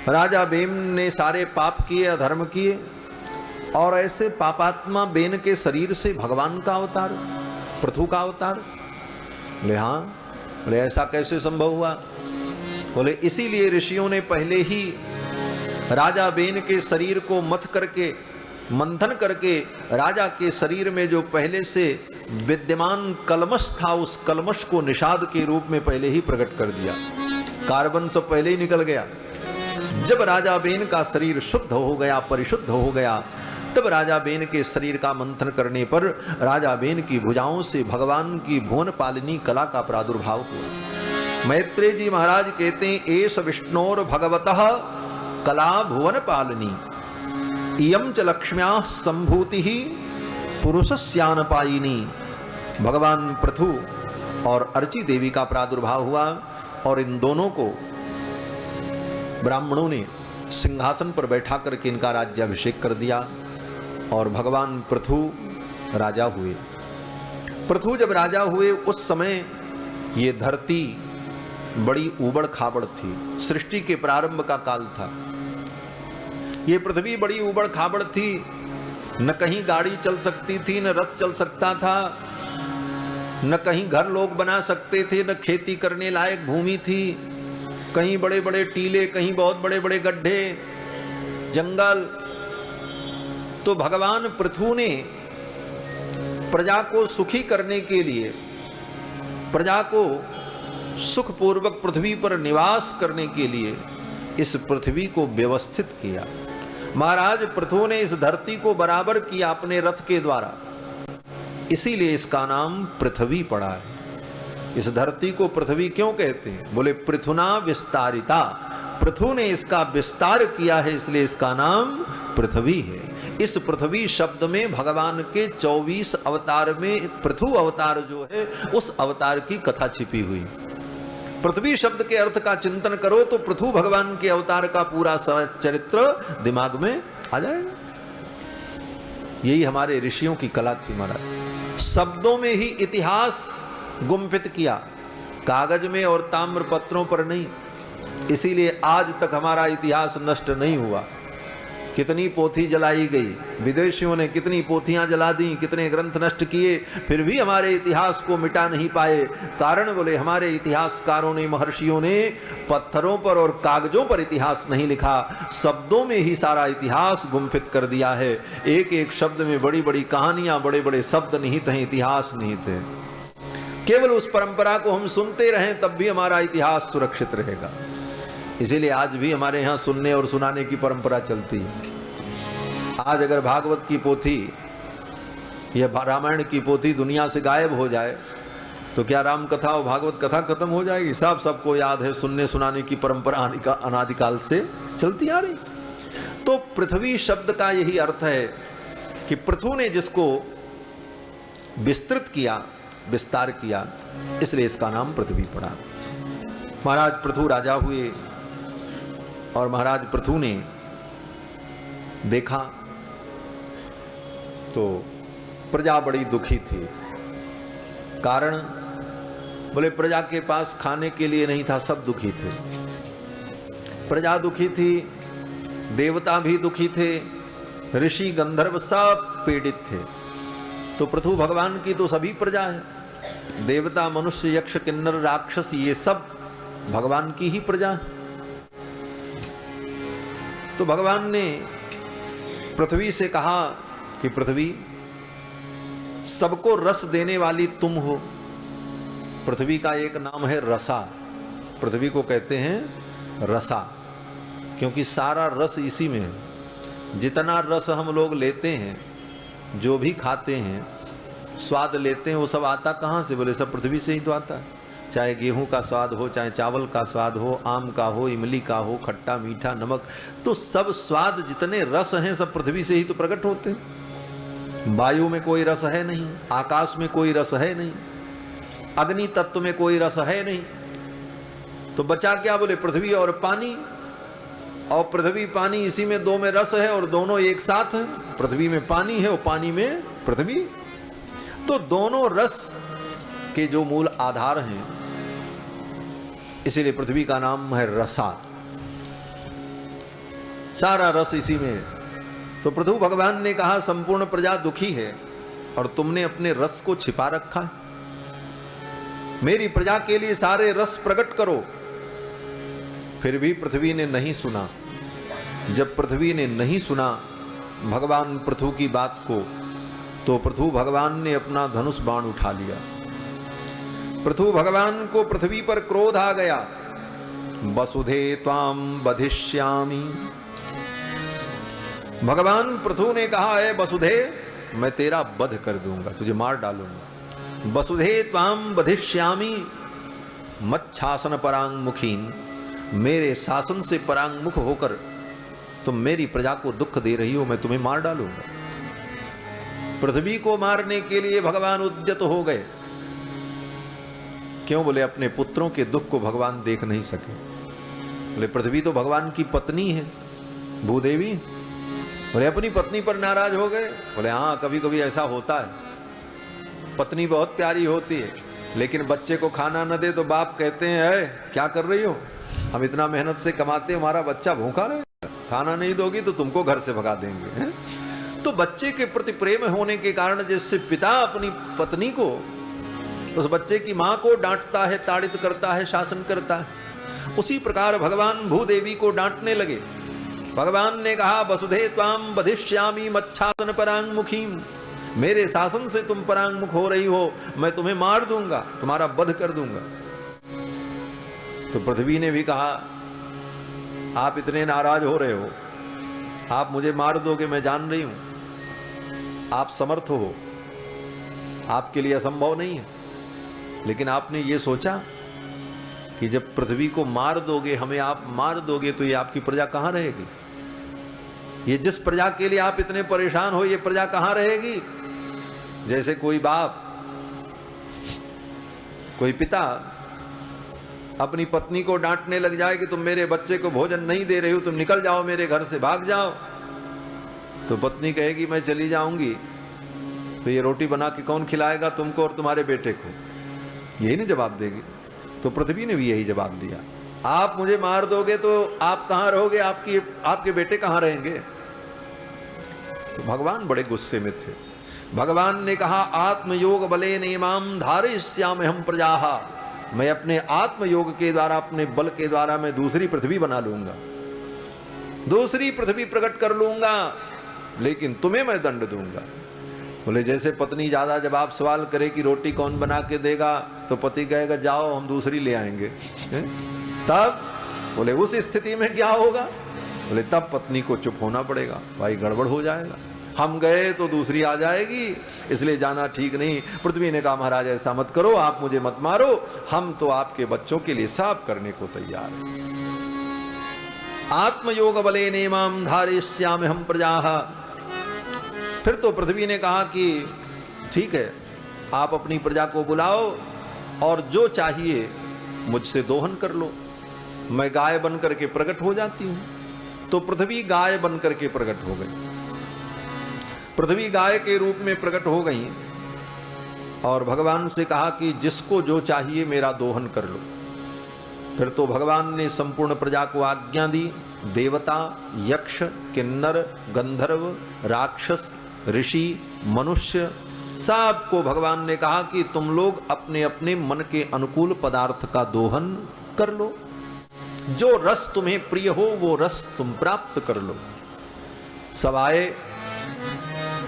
राजा बेन ने सारे पाप किए, अधर्म किए, और ऐसे पापात्मा बेन के शरीर से भगवान का अवतार, पृथु का अवतार। बोले हाँ, बोले ऐसा कैसे संभव हुआ? बोले इसीलिए ऋषियों ने पहले ही राजा बेन के शरीर को मथ करके मंथन करके राजा के शरीर में जो पहले से विद्यमान कलमश था, उस कलमश को निषाद के रूप में पहले ही प्रकट कर दिया। कार्बन सब पहले ही निकल गया। जब राजा बेन का शरीर शुद्ध हो गया, परिशुद्ध हो गया, तब राजा बेन के शरीर का मंथन करने पर राजा बेन की भुजाओं से भगवान की भुवन पालिनी कला का प्रादुर्भाव हुआ। मैत्रेय जी महाराज कहते हैं, एष विष्णोर भगवतः कला भुवन पालिनी इयं च लक्ष्म्याः संभूति ही पुरुषस्यान पायिनी। भगवान पृथु और अर्ची देवी का प्रादुर्भाव हुआ और इन दोनों को ब्राह्मणों ने सिंहासन पर बैठा करके इनका राज्याभिषेक कर दिया और भगवान पृथु राजा हुए। पृथु जब राजा हुए उस समय ये धरती बड़ी ऊबड़ खाबड़ थी। सृष्टि के प्रारंभ का काल था। ये पृथ्वी बड़ी ऊबड़ खाबड़ थी, न कहीं गाड़ी चल सकती थी, न रथ चल सकता था, न कहीं घर लोग बना सकते थे, न खेती करने लायक भूमि थी। कहीं बड़े बड़े टीले, कहीं बहुत बड़े बड़े गड्ढे, जंगल। तो भगवान पृथु ने प्रजा को सुखी करने के लिए, प्रजा को सुखपूर्वक पृथ्वी पर निवास करने के लिए इस पृथ्वी को व्यवस्थित किया। महाराज पृथु ने इस धरती को बराबर किया अपने रथ के द्वारा, इसीलिए इसका नाम पृथ्वी पड़ा है। इस धरती को पृथ्वी क्यों कहते हैं? बोले पृथुना विस्तारिता, पृथु ने इसका विस्तार किया है, इसलिए इसका नाम पृथ्वी है। इस पृथ्वी शब्द में भगवान के 24 अवतार में पृथु अवतार जो है उस अवतार की कथा छिपी हुई। पृथ्वी शब्द के अर्थ का चिंतन करो तो पृथु भगवान के अवतार का पूरा चरित्र दिमाग में आ जाएगा। यही हमारे ऋषियों की कला थी महाराज। शब्दों में ही इतिहास गुम्फित किया, कागज में और ताम्र पत्रों पर नहीं। इसीलिए आज तक हमारा इतिहास नष्ट नहीं हुआ। कितनी पोथी जलाई गई, विदेशियों ने कितनी पोथियां जला दी, कितने ग्रंथ नष्ट किए, फिर भी हमारे इतिहास को मिटा नहीं पाए। कारण बोले हमारे इतिहासकारों ने, महर्षियों ने पत्थरों पर और कागजों पर इतिहास नहीं लिखा, शब्दों में ही सारा इतिहास गुम्फित कर दिया है। एक एक शब्द में बड़ी बड़ी कहानियां, बड़े बड़े शब्द निहित हैं, इतिहास निहित है। केवल उस परंपरा को हम सुनते रहें तब भी हमारा इतिहास सुरक्षित रहेगा। इसीलिए आज भी हमारे यहाँ सुनने और सुनाने की परंपरा चलती है। आज अगर भागवत की पोथी या रामायण की पोथी दुनिया से गायब हो जाए तो क्या राम कथा और भागवत कथा खत्म हो जाएगी? सबको याद है, सुनने सुनाने की परंपरा अनादिकाल से चलती आ रही। तो पृथ्वी शब्द का यही अर्थ है कि पृथु ने जिसको विस्तृत किया, विस्तार किया, इसलिए इसका नाम पृथ्वी पड़ा। महाराज पृथु राजा हुए और महाराज पृथु ने देखा तो प्रजा बड़ी दुखी थी। कारण बोले प्रजा के पास खाने के लिए नहीं था, सब दुखी थे। प्रजा दुखी थी, देवता भी दुखी थे, ऋषि गंधर्व सब पीड़ित थे। तो पृथु भगवान की तो सभी प्रजा है, देवता मनुष्य यक्ष किन्नर राक्षस ये सब भगवान की ही प्रजा है। तो भगवान ने पृथ्वी से कहा कि पृथ्वी सबको रस देने वाली तुम हो। पृथ्वी का एक नाम है रसा, पृथ्वी को कहते हैं रसा, क्योंकि सारा रस इसी में है। जितना रस हम लोग लेते हैं, जो भी खाते हैं, स्वाद लेते हैं, वो सब आता कहाँ से? बोले सब पृथ्वी से ही तो आता है। चाहे गेहूं का स्वाद हो, चाहे चावल का स्वाद हो, आम का हो, इमली का हो, खट्टा मीठा नमक, तो सब स्वाद जितने रस हैं सब पृथ्वी से ही तो प्रकट होते हैं। वायु में कोई रस है नहीं, आकाश में कोई रस है नहीं, अग्नि तत्व में कोई रस है नहीं, तो बचा क्या? बोले पृथ्वी और पानी। और पृथ्वी पानी, इसी में दो में रस है और दोनों एक साथ है। पृथ्वी में पानी है और पानी में पृथ्वी, तो दोनों रस के जो मूल आधार हैं, इसीलिए पृथ्वी का नाम है रसा। सारा रस इसी में। तो पृथु भगवान ने कहा संपूर्ण प्रजा दुखी है और तुमने अपने रस को छिपा रखा है। मेरी प्रजा के लिए सारे रस प्रकट करो। फिर भी पृथ्वी ने नहीं सुना। जब पृथ्वी ने नहीं सुना, भगवान पृथु की बात को, तो पृथु भगवान ने अपना धनुष बाण उठा लिया। पृथु भगवान को पृथ्वी पर क्रोध आ गया। वसुधे त्वाम बधिष्यामि, भगवान पृथु ने कहा है वसुधे मैं तेरा वध कर दूंगा, तुझे मार डालूंगा। वसुधे त्वाम बधिष्यामि मच्छासन परांगमुखीन, मेरे शासन से परांगमुख होकर तुम मेरी प्रजा को दुख दे रही हो, मैं तुम्हें मार डालूंगा। पृथ्वी को मारने के लिए भगवान उद्यत हो गए। क्यों? बोले अपने पुत्रों के दुख को भगवान देख नहीं सके। बोले पृथ्वी तो भगवान की पत्नी है भूदेवी। बोले अपनी पत्नी पर नाराज हो गए। बोले हाँ, कभी कभी ऐसा होता है, पत्नी बहुत प्यारी होती है लेकिन बच्चे को खाना न दे तो बाप कहते हैं अरे क्या कर रही हो, हम इतना मेहनत से कमाते हैं, हमारा बच्चा भूखा रहेगा, खाना नहीं दोगी तो तुमको घर से भगा देंगे, है? तो बच्चे के प्रति प्रेम होने के कारण जैसे पिता अपनी पत्नी को, उस बच्चे की मां को डांटता है, ताड़ित करता है, शासन करता है, उसी प्रकार भगवान भूदेवी को डांटने लगे। भगवान ने कहा वसुधे त्वाम बधिष्यामि मच्छासन परांगमुखीम, मेरे शासन से तुम परांगमुख हो रही हो, मैं तुम्हें मार दूंगा, तुम्हारा वध कर दूंगा। तो पृथ्वी ने भी कहा आप इतने नाराज हो रहे हो, आप मुझे मार दोगे, मैं जान रही हूं आप समर्थ हो, आपके लिए असंभव नहीं है, लेकिन आपने ये सोचा कि जब पृथ्वी को मार दोगे, हमें आप मार दोगे, तो ये आपकी प्रजा कहां रहेगी? ये जिस प्रजा के लिए आप इतने परेशान हो, ये प्रजा कहां रहेगी? जैसे कोई बाप, कोई पिता अपनी पत्नी को डांटने लग जाए कि तुम मेरे बच्चे को भोजन नहीं दे रही हो, तुम निकल जाओ मेरे घर से, भाग जाओ। तो पत्नी कहेगी मैं चली जाऊंगी, तो ये रोटी बना के कौन खिलाएगा तुमको और तुम्हारे बेटे को? यही नहीं जवाब देगी। तो पृथ्वी ने भी यही जवाब दिया, आप मुझे मार दोगे तो आप कहां रहोगे, आपके बेटे कहां रहेंगे? तो भगवान बड़े गुस्से में थे। भगवान ने कहा आत्मयोग बले नेमाम धारयिष्याम्यहं प्रजाः, मैं अपने आत्मयोग के द्वारा, अपने बल के द्वारा मैं दूसरी पृथ्वी बना लूंगा, दूसरी पृथ्वी प्रकट कर लूंगा, लेकिन तुम्हें मैं दंड दूंगा। बोले जैसे पत्नी ज्यादा जब आप सवाल करे कि रोटी कौन बना के देगा, तो पति कहेगा जाओ हम दूसरी ले आएंगे, तब बोले उस स्थिति में क्या होगा? बोले तब पत्नी को चुप होना पड़ेगा, भाई गड़बड़ हो जाएगा, हम गए तो दूसरी आ जाएगी, इसलिए जाना ठीक नहीं। पृथ्वी ने कहा महाराज ऐसा मत करो, आप मुझे मत मारो, हम तो आपके बच्चों के लिए सब करने को तैयार हैं। आत्मयोग बले नेमाम धारयिष्याम्यहं प्रजाः। फिर तो पृथ्वी ने कहा कि ठीक है, आप अपनी प्रजा को बुलाओ और जो चाहिए मुझसे दोहन कर लो, मैं गाय बन करके प्रकट हो जाती हूं। तो पृथ्वी गाय बन करके प्रकट हो गई। पृथ्वी गाय के रूप में प्रकट हो गई और भगवान से कहा कि जिसको जो चाहिए मेरा दोहन कर लो। फिर तो भगवान ने संपूर्ण प्रजा को आज्ञा दी, देवता, यक्ष, किन्नर, गंधर्व, राक्षस, ऋषि, मनुष्य, सबको भगवान ने कहा कि तुम लोग अपने अपने मन के अनुकूल पदार्थ का दोहन कर लो, जो रस तुम्हें प्रिय हो वो रस तुम प्राप्त कर लो। सब आए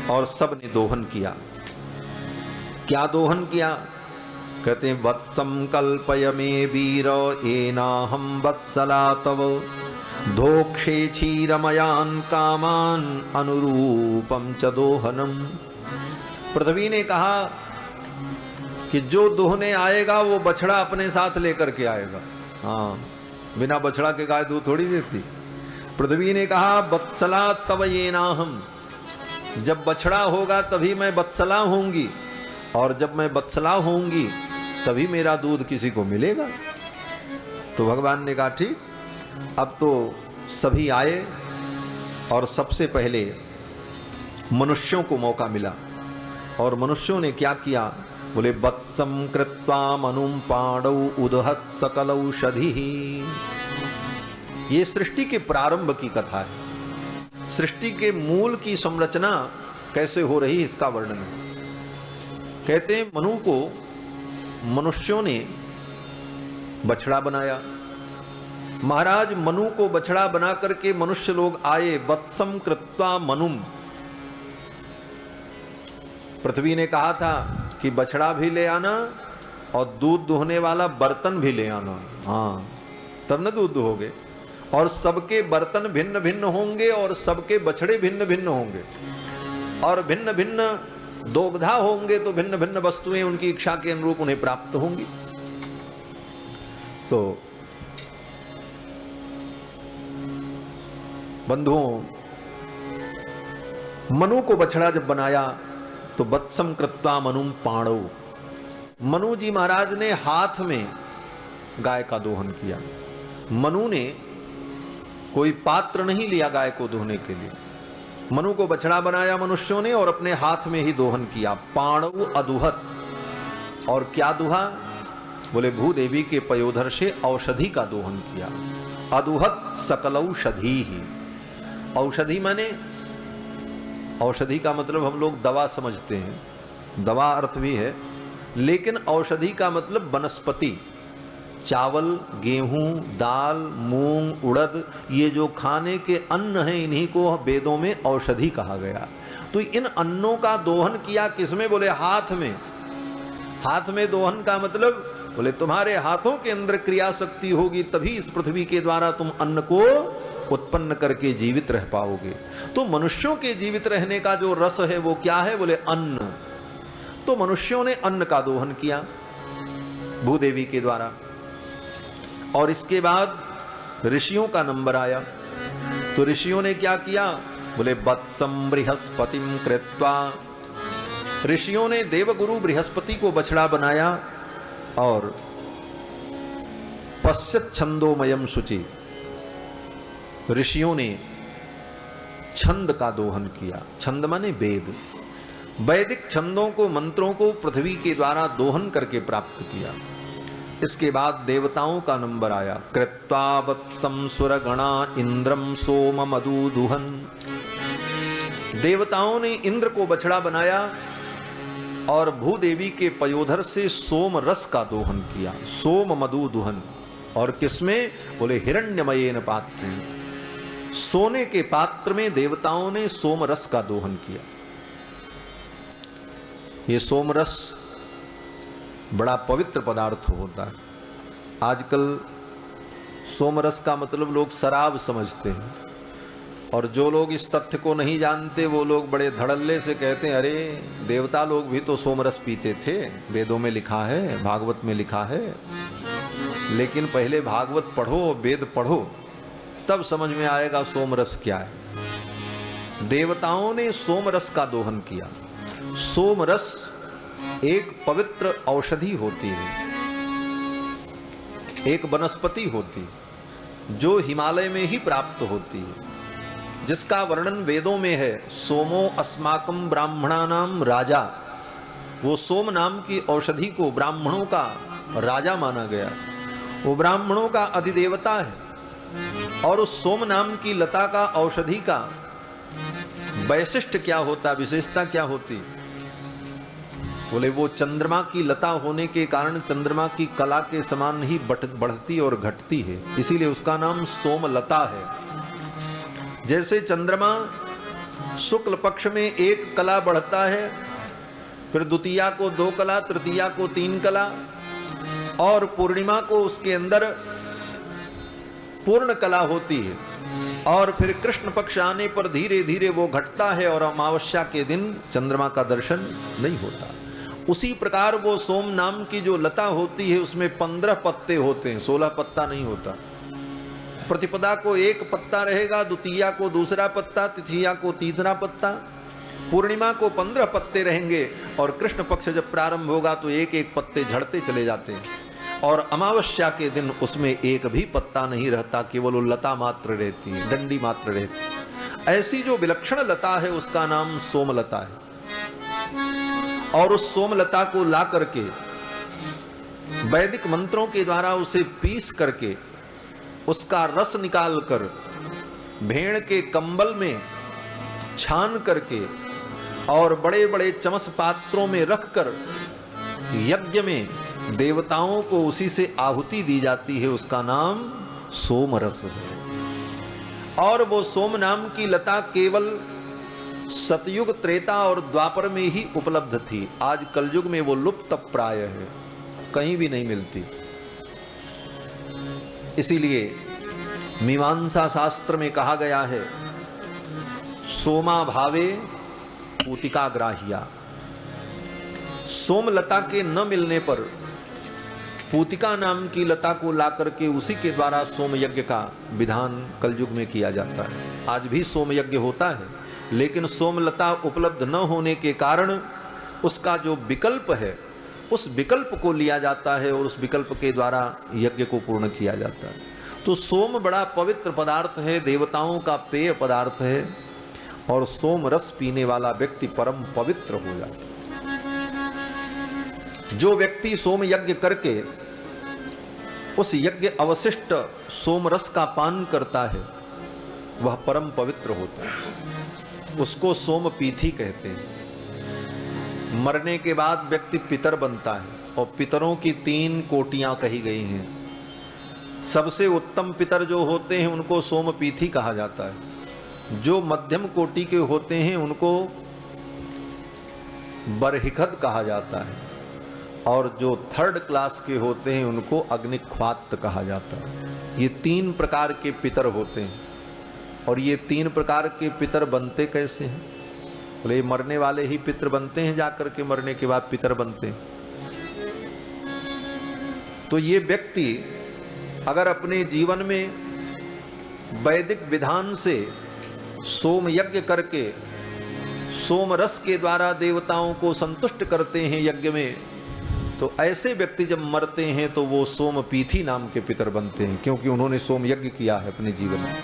और सब ने दोहन किया। क्या दोहन किया? कहते हैं वत्सम कल्पय मे वीर एनाहं वत्सला तव धोक्षे क्षीरमयान कामान अनुरूपम च दोहनम। पृथ्वी ने कहा कि जो दोहने आएगा वो बछड़ा अपने साथ लेकर के आएगा। हाँ, बिना बछड़ा के गाय दूध थोड़ी देती। पृथ्वी ने कहा वत्सला तव येनाहम, जब बछड़ा होगा तभी मैं वत्सला होंगी, और जब मैं वत्सला होंगी तभी मेरा दूध किसी को मिलेगा। तो भगवान ने कहा ठीक। अब तो सभी आए और सबसे पहले मनुष्यों को मौका मिला। और मनुष्यों ने क्या किया? बोले वत्सम कृत्वा मनुम पाणौ उदहत सकल औषधिः। ये सृष्टि के प्रारंभ की कथा है। सृष्टि के मूल की संरचना कैसे हो रही इसका वर्णन है। कहते हैं मनु को मनुष्यों ने बछड़ा बनाया। महाराज मनु को बछड़ा बना करके मनुष्य लोग आए। वत्सम कृत्वा मनुम, पृथ्वी ने कहा था कि बछड़ा भी ले आना और दूध दुहने वाला बर्तन भी ले आना, हाँ तब न दूध दुहोगे। और सबके बर्तन भिन्न भिन्न होंगे और सबके बछड़े भिन्न भिन्न होंगे और भिन्न भिन्न दोग्धा होंगे, तो भिन्न भिन्न वस्तुएं उनकी इच्छा के अनुरूप उन्हें प्राप्त होंगी। तो बंधुओं, मनु को बछड़ा जब बनाया तो वत्सम कृत्वा मनुम पाणौ, मनु जी महाराज ने हाथ में गाय का दोहन किया। मनु ने कोई पात्र नहीं लिया गाय को दोहने के लिए, मनु को बछड़ा बनाया मनुष्यों ने और अपने हाथ में ही दोहन किया। पाणौ अदुहत, और क्या दुहा? बोले भूदेवी के पयोधर से औषधि का दोहन किया। अदुहत सकलौषधि ही, औषधि माने, औषधि का मतलब हम लोग दवा समझते हैं, दवा अर्थ भी है, लेकिन औषधि का मतलब वनस्पति। चावल, गेहूं, दाल, मूंग, उड़द, ये जो खाने के अन्न हैं इन्हीं को वेदों में औषधि कहा गया। तो इन अन्नों का दोहन किया किसमें? बोले हाथ में। हाथ में दोहन का मतलब बोले तुम्हारे हाथों के अंदर क्रिया शक्ति होगी तभी इस पृथ्वी के द्वारा तुम अन्न को उत्पन्न करके जीवित रह पाओगे। तो मनुष्यों के जीवित रहने का जो रस है वो क्या है? बोले अन्न। तो मनुष्यों ने अन्न का दोहन किया भूदेवी के द्वारा। और इसके बाद ऋषियों का नंबर आया। तो ऋषियों ने क्या किया? बोले वत्सम बृहस्पतिम कृत्वा, ऋषियों ने देवगुरु बृहस्पति को बछड़ा बनाया और पश्यत छंदोमयम शुचि, ऋषियों ने छंद का दोहन किया। छंद माने वेद, वैदिक छंदों को, मंत्रों को पृथ्वी के द्वारा दोहन करके प्राप्त किया। इसके बाद देवताओं का नंबर आया। कृत्वा वत्सम सुरगणा इंद्रम सोम मधु दुहन, देवताओं ने इंद्र को बछड़ा बनाया और भूदेवी के पयोधर से सोम रस का दोहन किया। सोम मधु दुहन, और किसमें? बोले हिरण्यमयेन पात्र, सोने के पात्र में देवताओं ने सोम रस का दोहन किया। ये सोम रस बड़ा पवित्र पदार्थ होता है। आजकल सोमरस का मतलब लोग शराब समझते हैं, और जो लोग इस तथ्य को नहीं जानते वो लोग बड़े धड़ल्ले से कहते हैं अरे देवता लोग भी तो सोमरस पीते थे, वेदों में लिखा है, भागवत में लिखा है। लेकिन पहले भागवत पढ़ो, वेद पढ़ो, तब समझ में आएगा सोमरस क्या है। देवताओं ने सोमरस का दोहन किया। सोमरस एक पवित्र औषधि होती है, एक वनस्पति होती है जो हिमालय में ही प्राप्त होती है, जिसका वर्णन वेदों में है। सोमो अस्माकम ब्राह्मणानाम राजा, वो सोम नाम की औषधि को ब्राह्मणों का राजा माना गया। वो ब्राह्मणों का अधिदेवता है। और उस सोम नाम की लता का, औषधि का वैशिष्ट क्या होता, विशेषता क्या होती? बोले वो चंद्रमा की लता होने के कारण चंद्रमा की कला के समान ही बढ़ती और घटती है, इसीलिए उसका नाम सोमलता है। जैसे चंद्रमा शुक्ल पक्ष में एक कला बढ़ता है, फिर द्वितीया को 2 कला, तृतीया को 3 कला, और पूर्णिमा को उसके अंदर पूर्ण कला होती है, और फिर कृष्ण पक्ष आने पर धीरे धीरे वो घटता है और अमावस्या के दिन चंद्रमा का दर्शन नहीं होता। उसी प्रकार वो सोम नाम की जो लता होती है उसमें 15 पत्ते होते हैं, 16 पत्ता नहीं होता। प्रतिपदा को 1 पत्ता रहेगा, द्वितीया को 2रा पत्ता, तृतीया को 3रा पत्ता, पूर्णिमा को 15 पत्ते रहेंगे, और कृष्ण पक्ष जब प्रारंभ होगा तो 1-1 पत्ते झड़ते चले जाते हैं, और अमावस्या के दिन उसमें एक भी पत्ता नहीं रहता, केवल वो लता मात्र रहती है, डंडी मात्र रहती है। ऐसी जो विलक्षण लता है उसका नाम सोमलता है। और उस सोमलता को ला करके वैदिक मंत्रों के द्वारा उसे पीस करके उसका रस निकाल कर भेड़ के कंबल में छान करके और बड़े बड़े चमस पात्रों में रखकर यज्ञ में देवताओं को उसी से आहुति दी जाती है, उसका नाम सोमरस है। और वो सोम नाम की लता केवल सतयुग, त्रेता और द्वापर में ही उपलब्ध थी। आज कलयुग में वो लुप्त प्राय है, कहीं भी नहीं मिलती। इसीलिए मीमांसा शास्त्र में कहा गया है, सोमा भावे पूतिका ग्राह्या। सोमलता के न मिलने पर पूतिका नाम की लता को ला करके उसी के द्वारा सोम यज्ञ का विधान कलयुग में किया जाता है। आज भी सोम यज्ञ होता है, लेकिन सोमलता उपलब्ध न होने के कारण उसका जो विकल्प है, उस विकल्प को लिया जाता है और उस विकल्प के द्वारा यज्ञ को पूर्ण किया जाता है। तो सोम बड़ा पवित्र पदार्थ है, देवताओं का पेय पदार्थ है, और सोम रस पीने वाला व्यक्ति परम पवित्र हो जाता है। जो व्यक्ति सोम यज्ञ करके उस यज्ञ अवशिष्ट सोम रस का पान करता है, वह परम पवित्र होता है। उसको सोम पीथी कहते हैं। मरने के बाद व्यक्ति पितर बनता है, और पितरों की 3 कोटियां कही गई हैं। सबसे उत्तम पितर जो होते हैं उनको सोम पीथी कहा जाता है। जो मध्यम कोटि के होते हैं उनको बरहिखद कहा जाता है, और जो 3rd क्लास के होते हैं उनको अग्निख्वात कहा जाता है। ये 3 प्रकार के पितर होते हैं। और ये 3 प्रकार के पितर बनते कैसे हैं? बोले मरने वाले ही पितर बनते हैं, जाकर के मरने के बाद पितर बनते हैं। तो ये व्यक्ति अगर अपने जीवन में वैदिक विधान से सोम यज्ञ करके सोम रस के द्वारा देवताओं को संतुष्ट करते हैं यज्ञ में, तो ऐसे व्यक्ति जब मरते हैं तो वो सोम पीथी नाम के पितर बनते हैं, क्योंकि उन्होंने सोम यज्ञ किया है अपने जीवन में।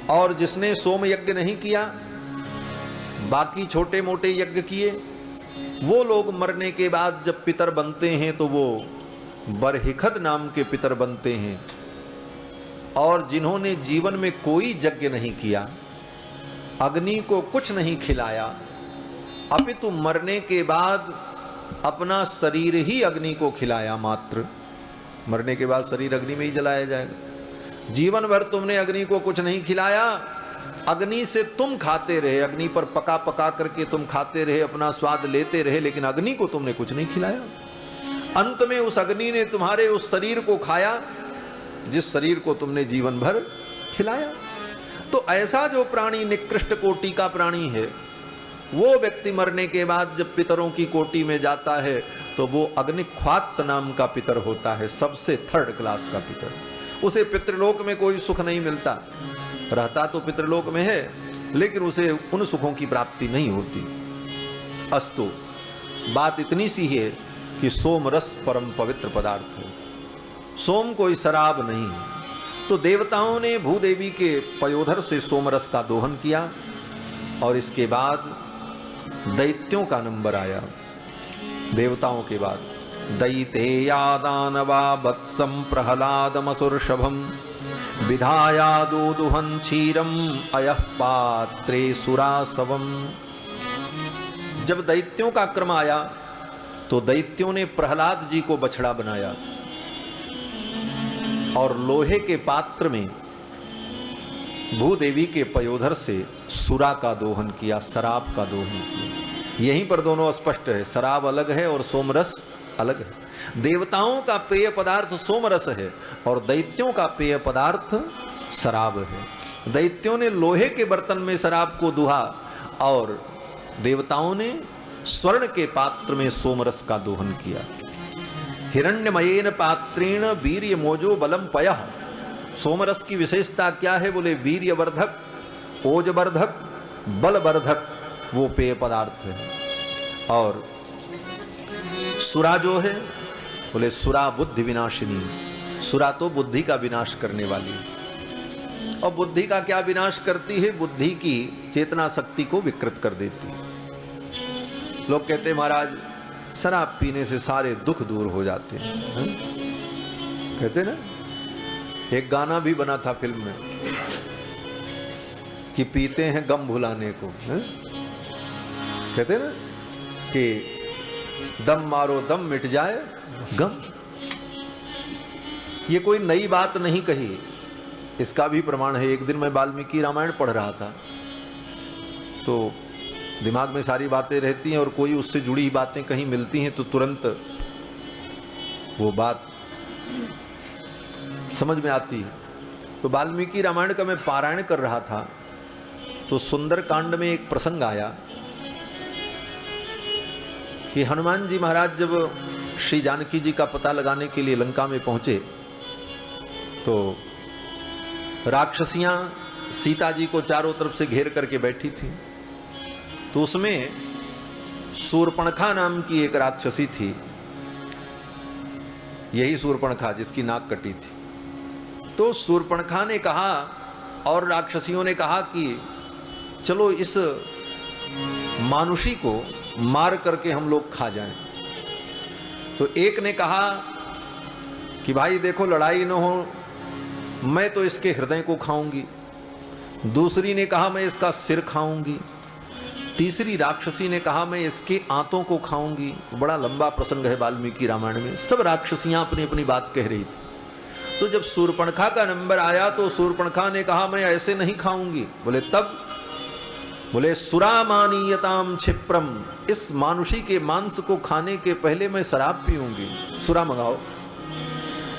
और जिसने सोम यज्ञ नहीं किया, बाकी छोटे मोटे यज्ञ किए, वो लोग मरने के बाद जब पितर बनते हैं तो वो बरहिखद नाम के पितर बनते हैं। और जिन्होंने जीवन में कोई यज्ञ नहीं किया, अग्नि को कुछ नहीं खिलाया, अपितु मरने के बाद अपना शरीर ही अग्नि को खिलाया मात्र, मरने के बाद शरीर अग्नि में ही जलाया जाएगा। जीवन भर तुमने अग्नि को कुछ नहीं खिलाया, अग्नि से तुम खाते रहे, अग्नि पर पका पका करके तुम खाते रहे, अपना स्वाद लेते रहे, लेकिन अग्नि को तुमने कुछ नहीं खिलाया। अंत में उस अग्नि ने तुम्हारे उस शरीर को खाया जिस शरीर को तुमने जीवन भर खिलाया। तो ऐसा जो प्राणी निकृष्ट कोटि का प्राणी है, वो व्यक्ति मरने के बाद जब पितरों की कोटि में जाता है तो वो अग्निख्वात नाम का पितर होता है, सबसे 3rd क्लास का पितर। उसे पितृलोक में कोई सुख नहीं मिलता, रहता तो पितृलोक में है, लेकिन उसे उन सुखों की प्राप्ति नहीं होती। अस्तु, बात इतनी सी है कि सोम रस परम पवित्र पदार्थ है, सोम कोई शराब नहीं। तो देवताओं ने भूदेवी के पयोधर से सोम रस का दोहन किया, और इसके बाद दैत्यों का नंबर आया। देवताओं के बाद दैतेया दानवा वत्सं प्रहलादमसुर्षभं विधाया दूदुहं क्षीरं अयः पात्रे सुरासवम्। जब दैत्यों का क्रम आया तो दैत्यों ने प्रहलाद जी को बछड़ा बनाया और लोहे के पात्र में भूदेवी के पयोधर से सुरा का दोहन किया, शराब का दोहन किया। यहीं पर दोनों स्पष्ट है, शराब अलग है और सोमरस अलग है। देवताओं का पेय पदार्थ सोमरस है और दैत्यों का पेय पदार्थ शराब है। दैत्यों ने लोहे के बर्तन में शराब को दुहा और देवताओं ने स्वर्ण के पात्र में सोमरस का दोहन किया। हिरण्यमयेन पात्रेण वीर्य मोजो बलम पयः। सोमरस की विशेषता क्या है? बोले वीर्यवर्धक, ओजवर्धक, बलवर्धक वो पेय पदार्थ है। और सुरा जो है, बोले सुरा बुद्धि विनाशिनी। सुरा तो बुद्धि का विनाश करने वाली है। और बुद्धि का क्या विनाश करती है? बुद्धि की चेतना शक्ति को विकृत कर देती है। लोग कहते हैं महाराज शराब पीने से सारे दुख दूर हो जाते हैं, कहते ना। एक गाना भी बना था फिल्म में कि पीते हैं गम भुलाने को, कहते ना कि दम मारो दम मिट जाए गम। ये कोई नई बात नहीं कही, इसका भी प्रमाण है। एक दिन मैं वाल्मीकि रामायण पढ़ रहा था, तो दिमाग में सारी बातें रहती हैं और कोई उससे जुड़ी बातें कहीं मिलती हैं तो तुरंत वो बात समझ में आती है। तो वाल्मीकि रामायण का मैं पारायण कर रहा था, तो सुंदर कांड में एक प्रसंग आया कि हनुमान जी महाराज जब श्री जानकी जी का पता लगाने के लिए लंका में पहुंचे, तो राक्षसियां सीता जी को चारों तरफ से घेर करके बैठी थी। तो उसमें शूर्पणखा नाम की एक राक्षसी थी, यही शूर्पणखा जिसकी नाक कटी थी। तो शूर्पणखा ने कहा और राक्षसियों ने कहा कि चलो इस मानुषी को मार करके हम लोग खा जाएं। तो एक ने कहा कि भाई देखो लड़ाई न हो, मैं तो इसके हृदय को खाऊंगी। दूसरी ने कहा मैं इसका सिर खाऊंगी। तीसरी राक्षसी ने कहा मैं इसके आंतों को खाऊंगी। बड़ा लंबा प्रसंग है वाल्मीकि रामायण में, सब राक्षसियां अपनी अपनी बात कह रही थी। तो जब शूर्पणखा का नंबर आया तो शूर्पणखा ने कहा मैं ऐसे नहीं खाऊंगी। बोले तब? बोले सुरामानीयताम क्षिप्रम, इस मानुषी के मांस को खाने के पहले मैं शराब पीऊंगी, सुरा मंगाओ।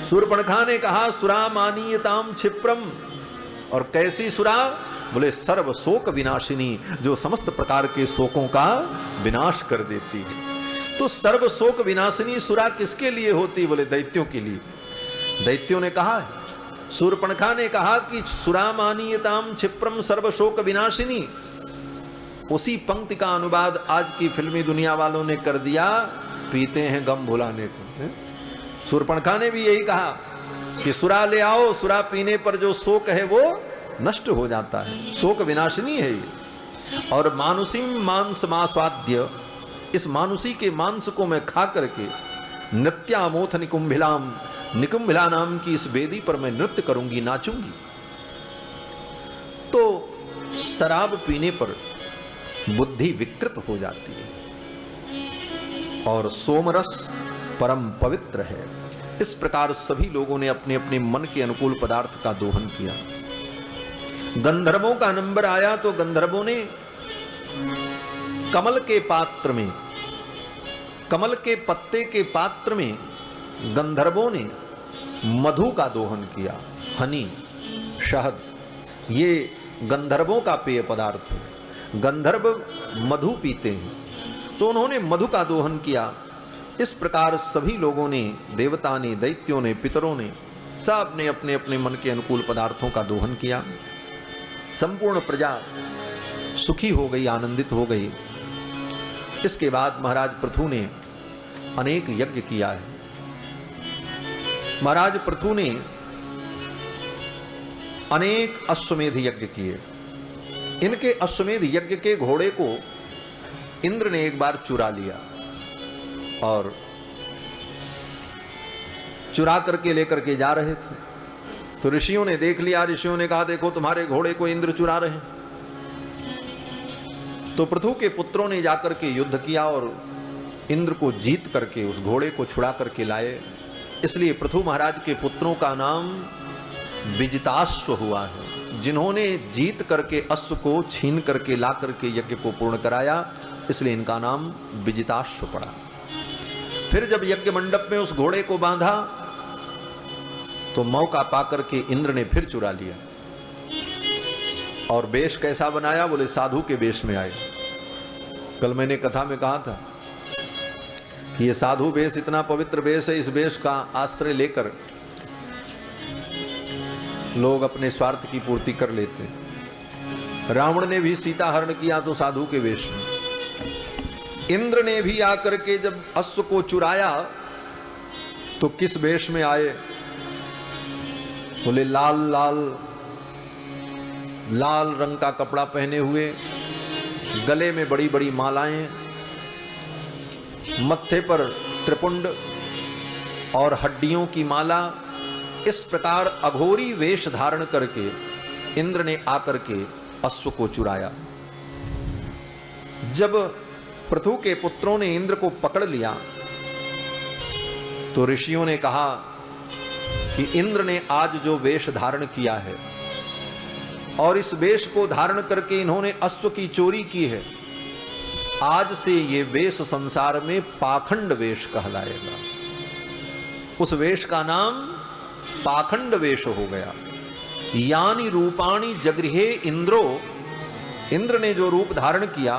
शूर्पणखा ने कहा सुरामानीयताम क्षिप्रम, और कैसी सुरा? बोले सर्व शोक विनाशिनी, जो समस्त प्रकार के शोकों का विनाश कर देती है। तो सर्व शोक विनाशिनी सुरा किसके लिए होती? बोले दैत्यों के लिए। दैत्यों ने कहा, शूर्पणखा ने कहा कि सुरामानीयताम क्षिप्रम सर्व शोक विनाशिनी। उसी पंक्ति का अनुवाद आज की फिल्मी दुनिया वालों ने कर दिया, पीते हैं गम भुलाने को। शूर्पणखा ने भी यही कहा कि सुरा ले आओ, सुरा पीने पर जो शोक है वो नष्ट हो जाता है, शोक विनाशिनी है ये। और मानुषीम मांस मास्वाद्य, इस मानुषी के मांस को मैं खा करके नृत्यामोथ निकुंभिलाम, निकुंभिला नाम की इस वेदी पर मैं नृत्य करूंगी, नाचूंगी। तो शराब पीने पर बुद्धि विकृत हो जाती है और सोमरस परम पवित्र है। इस प्रकार सभी लोगों ने अपने अपने मन के अनुकूल पदार्थ का दोहन किया। गंधर्वों का नंबर आया तो गंधर्वों ने कमल के पात्र में, कमल के पत्ते के पात्र में गंधर्वों ने मधु का दोहन किया। हनी, शहद, ये गंधर्वों का पेय पदार्थ है। गंधर्व मधु पीते हैं, तो उन्होंने मधु का दोहन किया। इस प्रकार सभी लोगों ने, देवता ने, दैत्यों ने, पितरों ने, सब ने अपने अपने मन के अनुकूल पदार्थों का दोहन किया। संपूर्ण प्रजा सुखी हो गई, आनंदित हो गई। इसके बाद महाराज पृथु ने अनेक यज्ञ किया है। महाराज पृथु ने अनेक अश्वमेध यज्ञ किए। इनके अश्वमेध यज्ञ के घोड़े को इंद्र ने एक बार चुरा लिया और चुरा करके लेकर के जा रहे थे। तो ऋषियों ने देख लिया। ऋषियों ने कहा देखो तुम्हारे घोड़े को इंद्र चुरा रहे हैं। तो पृथु के पुत्रों ने जाकर के युद्ध किया और इंद्र को जीत करके उस घोड़े को छुड़ा करके लाए। इसलिए पृथु महाराज के पुत्रों का नाम विजिताश्व हुआ है, जिन्होंने जीत करके अश्व को छीन करके ला करके यज्ञ को पूर्ण कराया, इसलिए इनका नाम विजिताश्व पड़ा। फिर जब यज्ञ मंडप में उस घोड़े को बांधा तो मौका पाकर के इंद्र ने फिर चुरा लिया। और वेश कैसा बनाया? बोले साधु के वेश में आए। कल मैंने कथा में कहा था कि ये साधु वेश इतना पवित्र वेश है, इस वेश का आश्रय लेकर लोग अपने स्वार्थ की पूर्ति कर लेते हैं। रावण ने भी सीता हरण किया तो साधु के वेश में। इंद्र ने भी आकर के जब अश्व को चुराया तो किस वेश में आए? बोले लाल लाल लाल रंग का कपड़ा पहने हुए, गले में बड़ी बड़ी मालाएं, मत्थे पर त्रिपुंड और हड्डियों की माला। इस प्रकार अघोरी वेश धारण करके इंद्र ने आकर के अश्व को चुराया। जब पृथु के पुत्रों ने इंद्र को पकड़ लिया तो ऋषियों ने कहा कि इंद्र ने आज जो वेश धारण किया है और इस वेश को धारण करके इन्होंने अश्व की चोरी की है, आज से ये वेश संसार में पाखंड वेश कहलाएगा। उस वेश का नाम पाखंड वेश हो गया। यानी रूपाणी जगृहे इंद्रो, इंद्र ने जो रूप धारण किया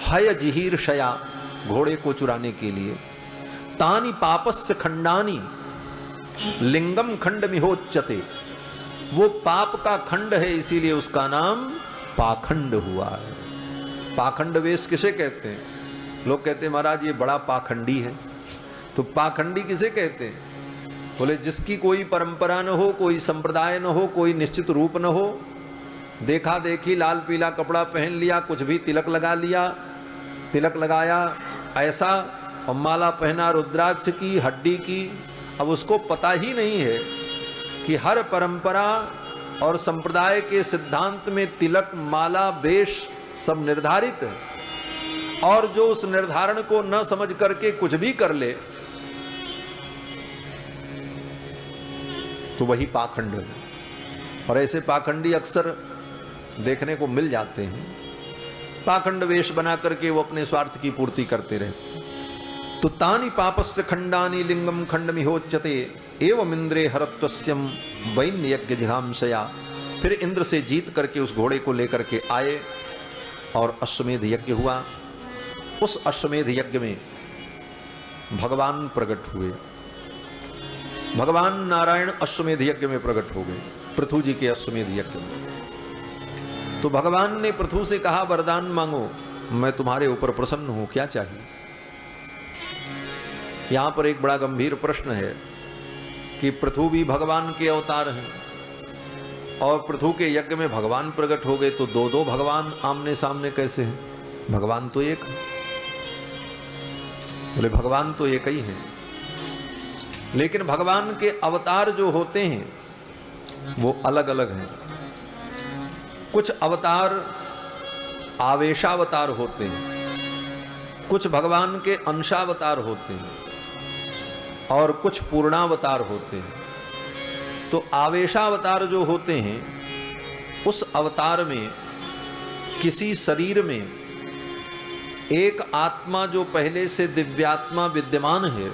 हय जिहीर शया, घोड़े को चुराने के लिए, तानि पापस्य खंडानी लिंगम खंड मिहोच्यते, वो पाप का खंड है इसीलिए उसका नाम पाखंड हुआ है। पाखंड वेश किसे कहते हैं? लोग कहते हैं महाराज ये बड़ा पाखंडी है। तो पाखंडी किसे कहते हैं? बोले जिसकी कोई परंपरा न हो, कोई संप्रदाय न हो, कोई निश्चित रूप न हो, देखा देखी लाल पीला कपड़ा पहन लिया, कुछ भी तिलक लगा लिया, तिलक लगाया ऐसा, और माला पहना रुद्राक्ष की, हड्डी की। अब उसको पता ही नहीं है कि हर परंपरा और संप्रदाय के सिद्धांत में तिलक, माला, वेश सब निर्धारित है, और जो उस निर्धारण को न समझ करके कुछ भी कर ले तो वही पाखंड है। और ऐसे पाखंडी अक्सर देखने को मिल जाते हैं। पाखंड वेश बना करके वो अपने स्वार्थ की पूर्ति करते रहे। तो तानि पापस्य खंडानि लिंगम खंडमिहोच्यते एवं इंद्रे हरत्वस्यम वैन्य यज्ञ जिहांसया। फिर इंद्र से जीत करके उस घोड़े को लेकर के आए और अश्वमेध यज्ञ हुआ। उस अश्वमेध यज्ञ में भगवान प्रकट हुए। भगवान नारायण अश्वमेध यज्ञ में प्रकट हो गए, पृथु जी के अश्वमेध यज्ञ में। तो भगवान ने पृथु से कहा वरदान मांगो, मैं तुम्हारे ऊपर प्रसन्न हूं, क्या चाहिए? यहां पर एक बड़ा गंभीर प्रश्न है कि पृथु भी भगवान के अवतार हैं और पृथु के यज्ञ में भगवान प्रकट हो गए, तो दो दो भगवान आमने सामने कैसे हैं? भगवान तो एक है। बोले भगवान तो एक ही है, लेकिन भगवान के अवतार जो होते हैं वो अलग अलग हैं। कुछ अवतार आवेशावतार होते हैं, कुछ भगवान के अंशावतार होते हैं और कुछ पूर्णावतार होते हैं। तो आवेशावतार जो होते हैं उस अवतार में किसी शरीर में एक आत्मा जो पहले से दिव्यात्मा विद्यमान है,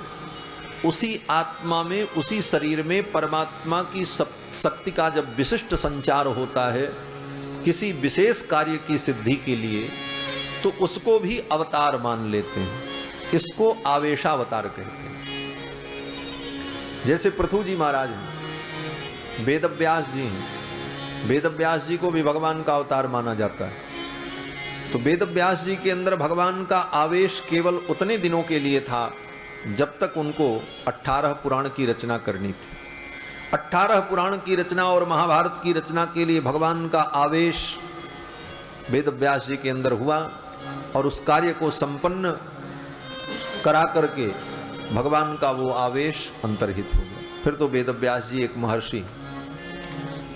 उसी आत्मा में, उसी शरीर में परमात्मा की शक्ति का जब विशिष्ट संचार होता है किसी विशेष कार्य की सिद्धि के लिए, तो उसको भी अवतार मान लेते हैं। इसको आवेशावतार कहते हैं। जैसे पृथु जी महाराज हैं, वेदव्यास जी हैं, वेदव्यास जी को भी भगवान का अवतार माना जाता है। तो वेदव्यास जी के अंदर भगवान का आवेश केवल उतने दिनों के लिए था जब तक उनको 18 पुराण की रचना करनी थी। 18 पुराण की रचना और महाभारत की रचना के लिए भगवान का आवेश वेदव्यास जी के अंदर हुआ और उस कार्य को संपन्न करा करके भगवान का वो आवेश अंतर्हित हो गया। फिर तो वेदव्यास जी एक महर्षि।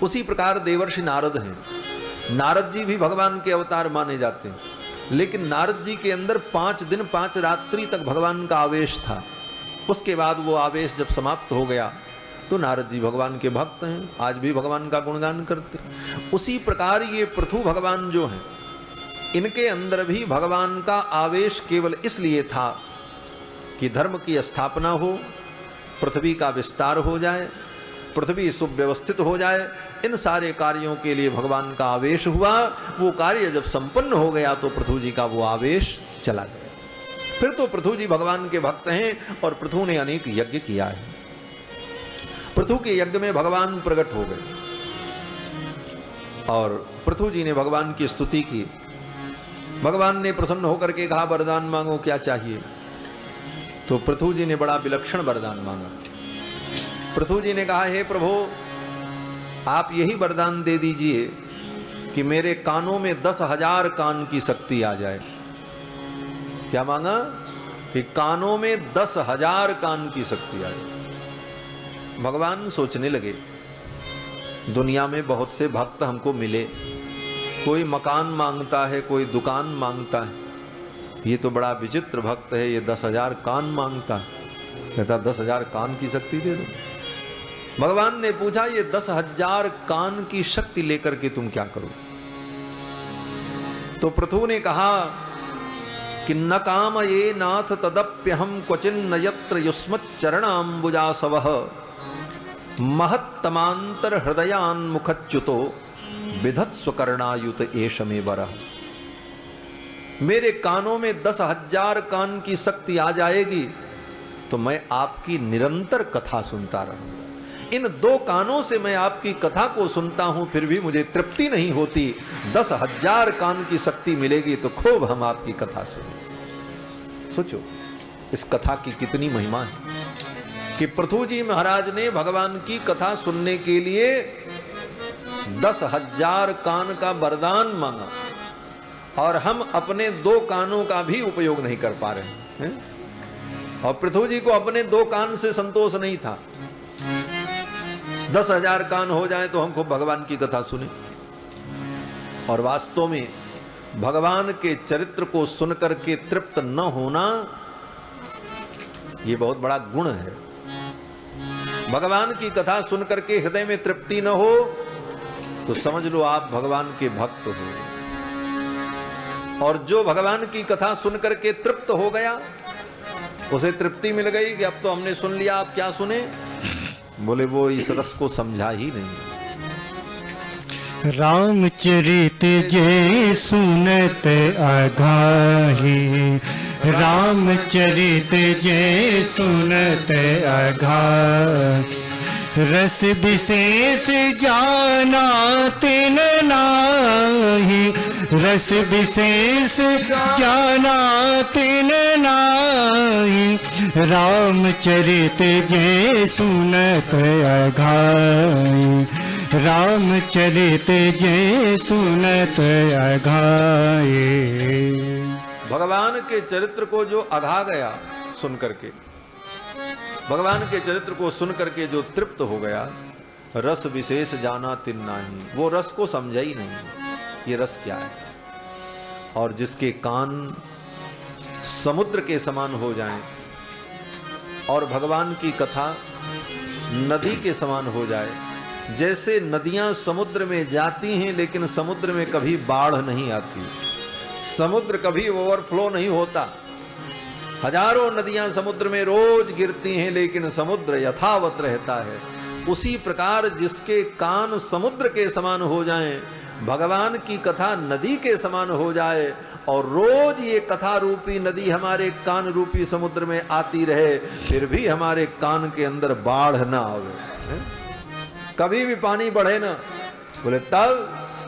उसी प्रकार देवर्षि नारद हैं। नारद जी भी भगवान के अवतार माने जाते हैं, लेकिन नारद जी के अंदर 5 दिन 5 रात्रि तक भगवान का आवेश था। उसके बाद वो आवेश जब समाप्त हो गया तो नारद जी भगवान के भक्त हैं, आज भी भगवान का गुणगान करते हैं। उसी प्रकार ये पृथु भगवान जो हैं, इनके अंदर भी भगवान का आवेश केवल इसलिए था कि धर्म की स्थापना हो, पृथ्वी का विस्तार हो जाए, पृथ्वी सुव्यवस्थित हो जाए। इन सारे कार्यों के लिए भगवान का आवेश हुआ। वो कार्य जब संपन्न हो गया तो पृथु जी का वो आवेश चला गया। फिर तो पृथु जी भगवान के भक्त हैं और पृथु ने अनेक यज्ञ किया है। पृथु के यज्ञ में भगवान प्रकट हो गए और पृथु जी ने भगवान की स्तुति की। भगवान ने प्रसन्न होकर के कहा वरदान मांगो, क्या चाहिए? तो पृथु जी ने बड़ा विलक्षण वरदान मांगा। पृथु जी ने कहा हे प्रभु, आप यही वरदान दे दीजिए कि मेरे कानों में 10,000 कान की शक्ति आ जाए। क्या मांगा? कि कानों में 10,000 कान की शक्ति आ जाए। भगवान सोचने लगे, दुनिया में बहुत से भक्त हमको मिले, कोई मकान मांगता है, कोई दुकान मांगता है, ये तो बड़ा विचित्र भक्त है, ये 10,000 कान मांगता है। कहता 10,000 कान की शक्ति दे दो। भगवान ने पूछा, ये 10,000 कान की शक्ति लेकर के तुम क्या करो? तो पृथु ने कहा कि न काम ये नाथ तदप्यहम क्वचिन्न यत्र युष्मच्चरणाम्बुजासवः महत्तमांतर हृदयान मुखच्युतो विधत्स्वकर्णायुत एष मे वरः। मेरे कानों में 10,000 कान की शक्ति आ जाएगी तो मैं आपकी निरंतर कथा सुनता रहूंगा। इन 2 कानों से मैं आपकी कथा को सुनता हूं, फिर भी मुझे तृप्ति नहीं होती। 10,000 कान की शक्ति मिलेगी तो खूब हम आपकी कथा सुनेंगे। सोचो इस कथा की कितनी महिमा है कि पृथु जी महाराज ने भगवान की कथा सुनने के लिए 10,000 कान का वरदान मांगा और हम अपने 2 कानों का भी उपयोग नहीं कर पा रहे हैं। और पृथु जी को अपने 2 कान से संतोष नहीं था। 10,000 कान हो जाए तो हमको भगवान की कथा सुने। और वास्तव में भगवान के चरित्र को सुनकर के तृप्त न होना यह बहुत बड़ा गुण है। भगवान की कथा सुनकर के हृदय में तृप्ति न हो तो समझ लो आप भगवान के भक्त हो। और जो भगवान की कथा सुनकर के तृप्त हो गया, उसे तृप्ति मिल गई कि अब तो हमने सुन लिया, आप क्या सुने? बोले वो इस रस को समझा ही नहीं। रामचरित जे सुनत अघाही, रामचरित जे सुनत अघाही, रस विशेष जाना तिन नाही, रस विशेष जाना तिन नाही, रामचरित जे सुनत अघाई, रामचरित जे सुनत अघाई। भगवान के चरित्र को जो अघा गया सुन करके, भगवान के चरित्र को सुन करके जो तृप्त हो गया, रस विशेष जाना तिन नाही, वो रस को समझा ही नहीं ये रस क्या है। और जिसके कान समुद्र के समान हो जाएं और भगवान की कथा नदी के समान हो जाए, जैसे नदियां समुद्र में जाती हैं लेकिन समुद्र में कभी बाढ़ नहीं आती, समुद्र कभी ओवरफ्लो नहीं होता, हजारों नदियां समुद्र में रोज गिरती हैं लेकिन समुद्र यथावत रहता है, उसी प्रकार जिसके कान समुद्र के समान हो जाएं, भगवान की कथा नदी के समान हो जाए और रोज ये कथा रूपी नदी हमारे कान रूपी समुद्र में आती रहे, फिर भी हमारे कान के अंदर बाढ़ ना आवे, कभी भी पानी बढ़े ना। बोले तब,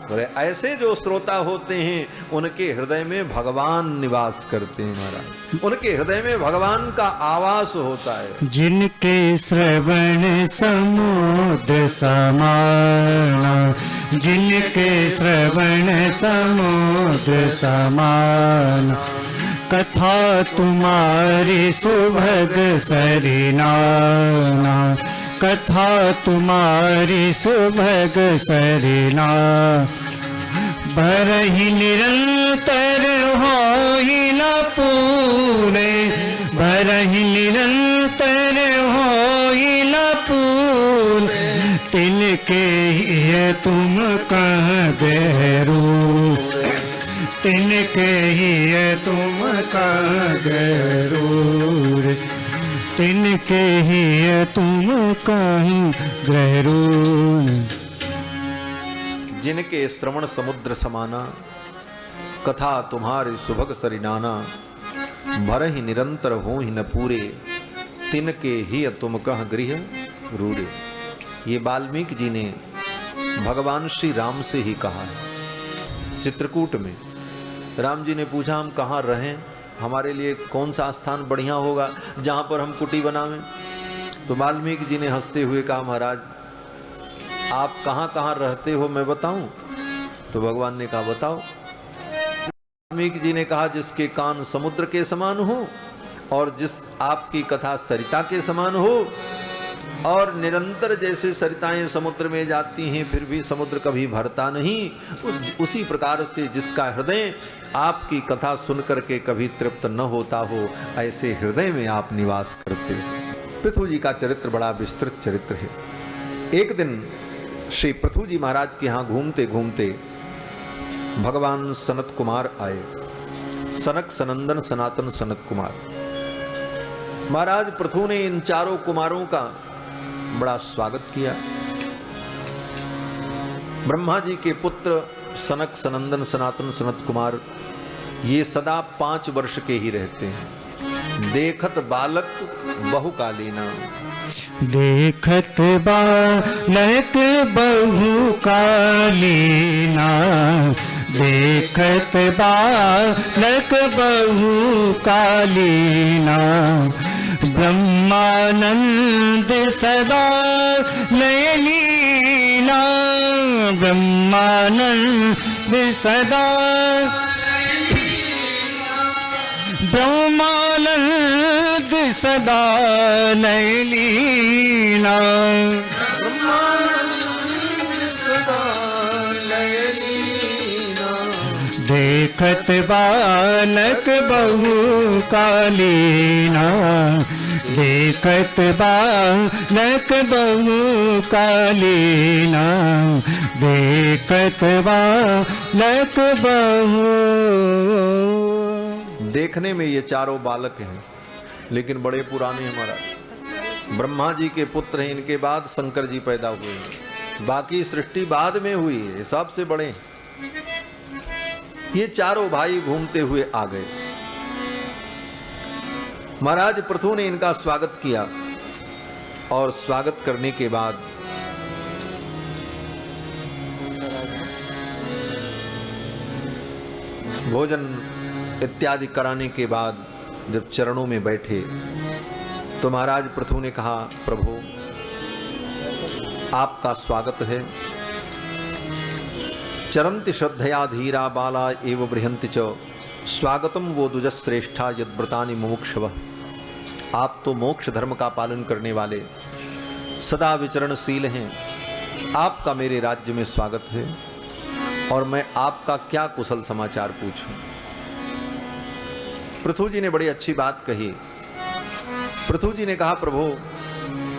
बोले ऐसे जो श्रोता होते हैं उनके हृदय में भगवान निवास करते हैं महाराज, उनके हृदय में भगवान का आवास होता है। जिनके श्रवण समुद्र समान, जिनके श्रवण समुद्र समान, कथा तुम्हारी सुभग सरिनाना, कथा तुम्हारी सुभग सरिना, भरहि निरंतर होहि न पूरे, भरहि निरंतर होहि न पूरे, तिनके ही तुम कह गहरू, तिनके ही तुम कह गरूर, तिनके ही तुम कहीं गहरूर। जिनके श्रवण समुद्र समाना, कथा तुम्हारी सुभग सरिनाना, भरहि निरंतर हो ही न पूरे, तिनके ही तुम कह गृह रूरे। ये वाल्मीकि जी ने भगवान श्री राम से ही कहा है। चित्रकूट में राम जी ने पूछा हम कहाँ रहें, हमारे लिए कौन सा स्थान बढ़िया होगा जहां पर हम कुटी बनावें। तो वाल्मीकि जी ने हंसते हुए कहा महाराज आप कहां कहां रहते हो मैं बताऊं। तो भगवान ने कहा बताओ। वाल्मीकि जी ने कहा जिसके कान समुद्र के समान हो और जिस आपकी कथा सरिता के समान हो और निरंतर जैसे सरिताएं समुद्र में जाती हैं फिर भी समुद्र कभी भरता नहीं, उसी प्रकार से जिसका हृदय आपकी कथा सुनकर के कभी तृप्त न होता हो, ऐसे हृदय में आप निवास करते हो। पृथु जी का चरित्र बड़ा विस्तृत चरित्र है। एक दिन श्री पृथु जी महाराज के यहाँ घूमते घूमते भगवान सनत कुमार आए। सनक सनंदन सनातन सनत कुमार। महाराज पृथु ने इन चारों कुमारों का बड़ा स्वागत किया। ब्रह्मा जी के पुत्र सनक सनंदन सनातन सनत कुमार ये सदा 5 वर्ष के ही रहते हैं। देखत बालक बहुकालीना, देखत बालक बहुकालीना, देखत बालक बहुकालीना, ब्रह्मानंद सदा नयनीना, ब्रह्मानंद सदा, ब्रह्मानंद सदा नयनीना, ब्रह्मानंद सदा नयनीना। देखत बालक बहुकालीना, देखत बालक बहुकालीना, देखत बालक बहु। देखने में ये चारों बालक हैं लेकिन बड़े पुराने हैं महाराज। ब्रह्मा जी के पुत्र हैं, इनके बाद शंकर जी पैदा हुए हैं, बाकी सृष्टि बाद में हुई है, सबसे बड़े हैं। ये चारों भाई घूमते हुए आ गए। महाराज पृथु ने इनका स्वागत किया और स्वागत करने के बाद भोजन इत्यादि कराने के बाद जब चरणों में बैठे तो महाराज पृथु ने कहा, प्रभु आपका स्वागत है। चरंति श्रद्धया धीरा बाला एव बृहंति च, स्वागतम वो दुजश्रेष्ठा यद्व्रतानि मुमुक्षवः। आप तो मोक्ष धर्म का पालन करने वाले सदा विचरणशील हैं। आपका मेरे राज्य में स्वागत है और मैं आपका क्या कुशल समाचार पूछूं। पृथु जी ने बड़ी अच्छी बात कही। पृथु जी ने कहा, प्रभु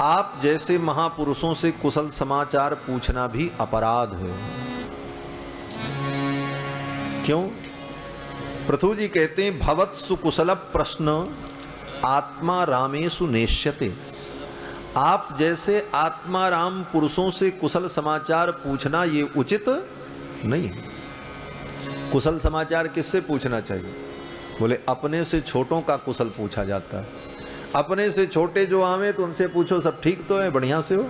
आप जैसे महापुरुषों से कुशल समाचार पूछना भी अपराध है। क्यों? पृथु जी कहते हैं, भवत्सु कुशल प्रश्न आत्मा रामेषु नेष्यते। आप जैसे आत्मा राम पुरुषों से कुशल समाचार पूछना ये उचित नहीं है। कुशल समाचार किससे पूछना चाहिए? बोले अपने से छोटों का कुशल पूछा जाता है। अपने से छोटे जो आवे तो उनसे पूछो सब ठीक तो है, बढ़िया से हो।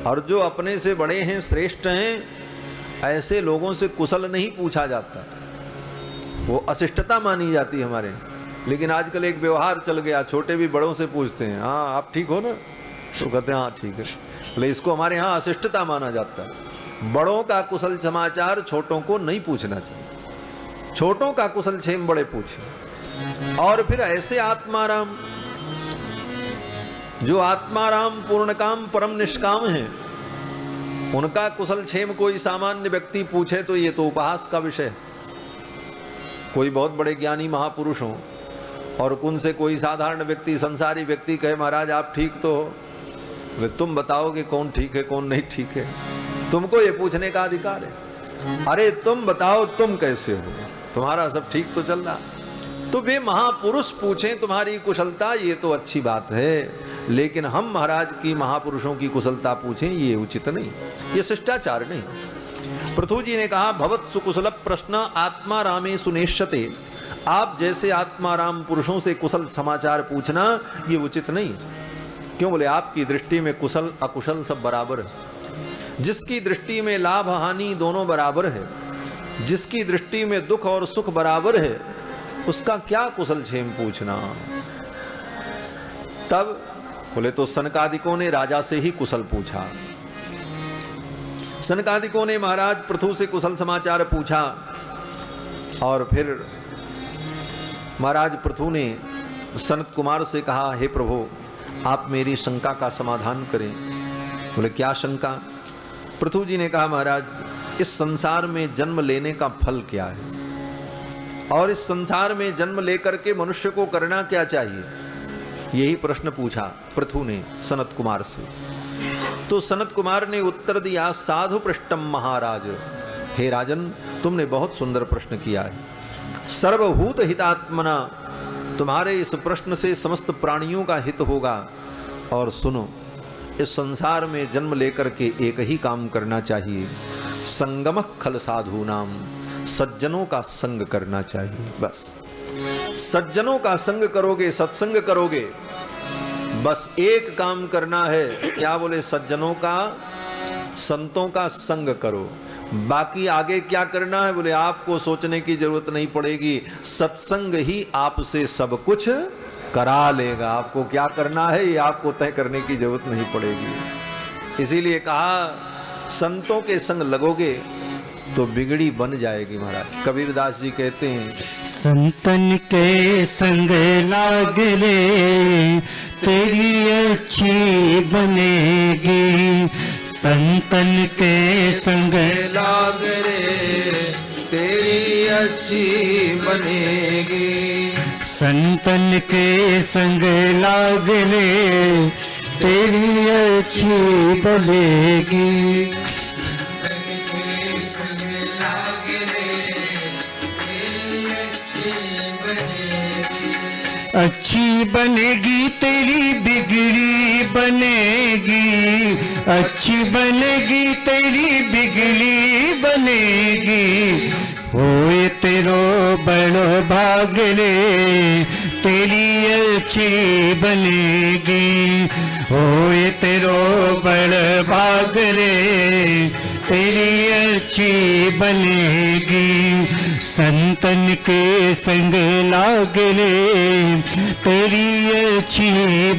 और जो अपने से बड़े हैं, श्रेष्ठ हैं, ऐसे लोगों से कुशल नहीं पूछा जाता, वो अशिष्टता मानी जाती है हमारे। लेकिन आजकल एक व्यवहार चल गया, छोटे भी बड़ों से पूछते हैं, हाँ आप ठीक हो ना, तो कहते हैं हाँ ठीक है। बोले इसको हमारे यहाँ अशिष्टता माना जाता है। बड़ों का कुशल समाचार छोटों को नहीं पूछना चाहिए, छोटों का कुशल क्षेम बड़े पूछे। और फिर ऐसे आत्माराम जो आत्माराम पूर्ण काम परम निष्काम हैं, उनका कुशल क्षेम कोई सामान्य व्यक्ति पूछे तो ये तो उपहास का विषय है। कोई बहुत बड़े ज्ञानी महापुरुष हो और उनसे कोई साधारण व्यक्ति, संसारी व्यक्ति कहे महाराज आप ठीक तो हो, तुम बताओगे कौन ठीक है कौन नहीं ठीक है, तुमको ये पूछने का अधिकार है। अरे तुम बताओ तुम कैसे हो, तुम्हारा सब ठीक तो चल रहा, तो वे महापुरुष पूछें तुम्हारी कुशलता, ये तो अच्छी बात है। लेकिन हम महाराज की महापुरुषों की कुशलता पूछें ये उचित नहीं, ये शिष्टाचार नहीं। पृथु जी ने कहा, भवत्सु कुशल प्रश्न आत्मा रामे सुनेष्यते। आप जैसे आत्मा राम पुरुषों से कुशल समाचार पूछना ये उचित नहीं। क्यों? बोले आपकी दृष्टि में कुशल अकुशल सब बराबर है। जिसकी दृष्टि में लाभ हानि दोनों बराबर है, जिसकी दृष्टि में दुख और सुख बराबर है, उसका क्या कुशल क्षेम पूछना। तब बोले तो सनकादिकों ने राजा से ही कुशल पूछा। सनकादिकों ने महाराज पृथु से कुशल समाचार पूछा और फिर महाराज पृथु ने सनत कुमार से कहा, हे प्रभु आप मेरी शंका का समाधान करें। बोले क्या शंका? पृथु जी ने कहा, महाराज इस संसार में जन्म लेने का फल क्या है और इस संसार में जन्म लेकर के मनुष्य को करना क्या चाहिए, यही प्रश्न पूछा पृथु ने सनत कुमार से। तो तो सनत कुमार ने उत्तर दिया, साधु पृष्ठम महाराज। हे राजन, तुमने बहुत सुंदर प्रश्न किया है। सर्वभूत हितात्मना, तुम्हारे इस प्रश्न से समस्त प्राणियों का हित होगा। और सुनो, इस संसार में जन्म लेकर के एक ही काम करना चाहिए, संगम खल साधु नाम, सज्जनों का संग करना चाहिए। बस सज्जनों का संग करोगे, सत्संग करोगे, बस एक काम करना है। क्या बोले? सज्जनों का, संतों का संग करो। बाकी आगे क्या करना है? बोले आपको सोचने की जरूरत नहीं पड़ेगी, सत्संग ही आपसे सब कुछ करा लेगा। आपको क्या करना है ये आपको तय करने की जरूरत नहीं पड़ेगी। इसीलिए कहा, संतों के संग लगोगे तो बिगड़ी बन जाएगी। महाराज कबीरदास जी कहते हैं, संतन के संग लाग रे तेरी अच्छी बनेगी। संतन के संग लाग रे तेरी अच्छी बनेगी। संतन के संग लाग रे तेरी अच्छी बनेगी। अच्छी बनेगी तेरी बिगड़ी बनेगी। अच्छी बनेगी तेरी बिगड़ी बनेगी। होए तेरो बड़ो भाग रे तेरी अच्छी बनेगी। होए तेरो बड़ भाग रे तेरी अच्छी बनेगी। संतन के संग लाग रे तेरी अच्छी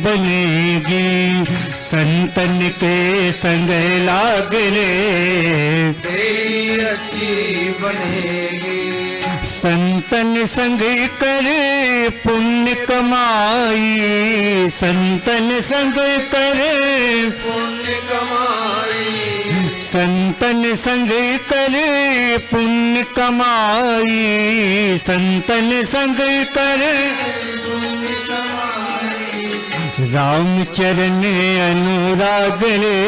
बनेगी। संतन के संग लाग रे तेरी अच्छी बनेगी। संतन संग कर पुण्य कमाई। संतन संग कर पुण्य कमाई। संतन संग कर पुण्य कमाई। संतन संग कर पुण्य कमाई। राम चरण अनुराग रे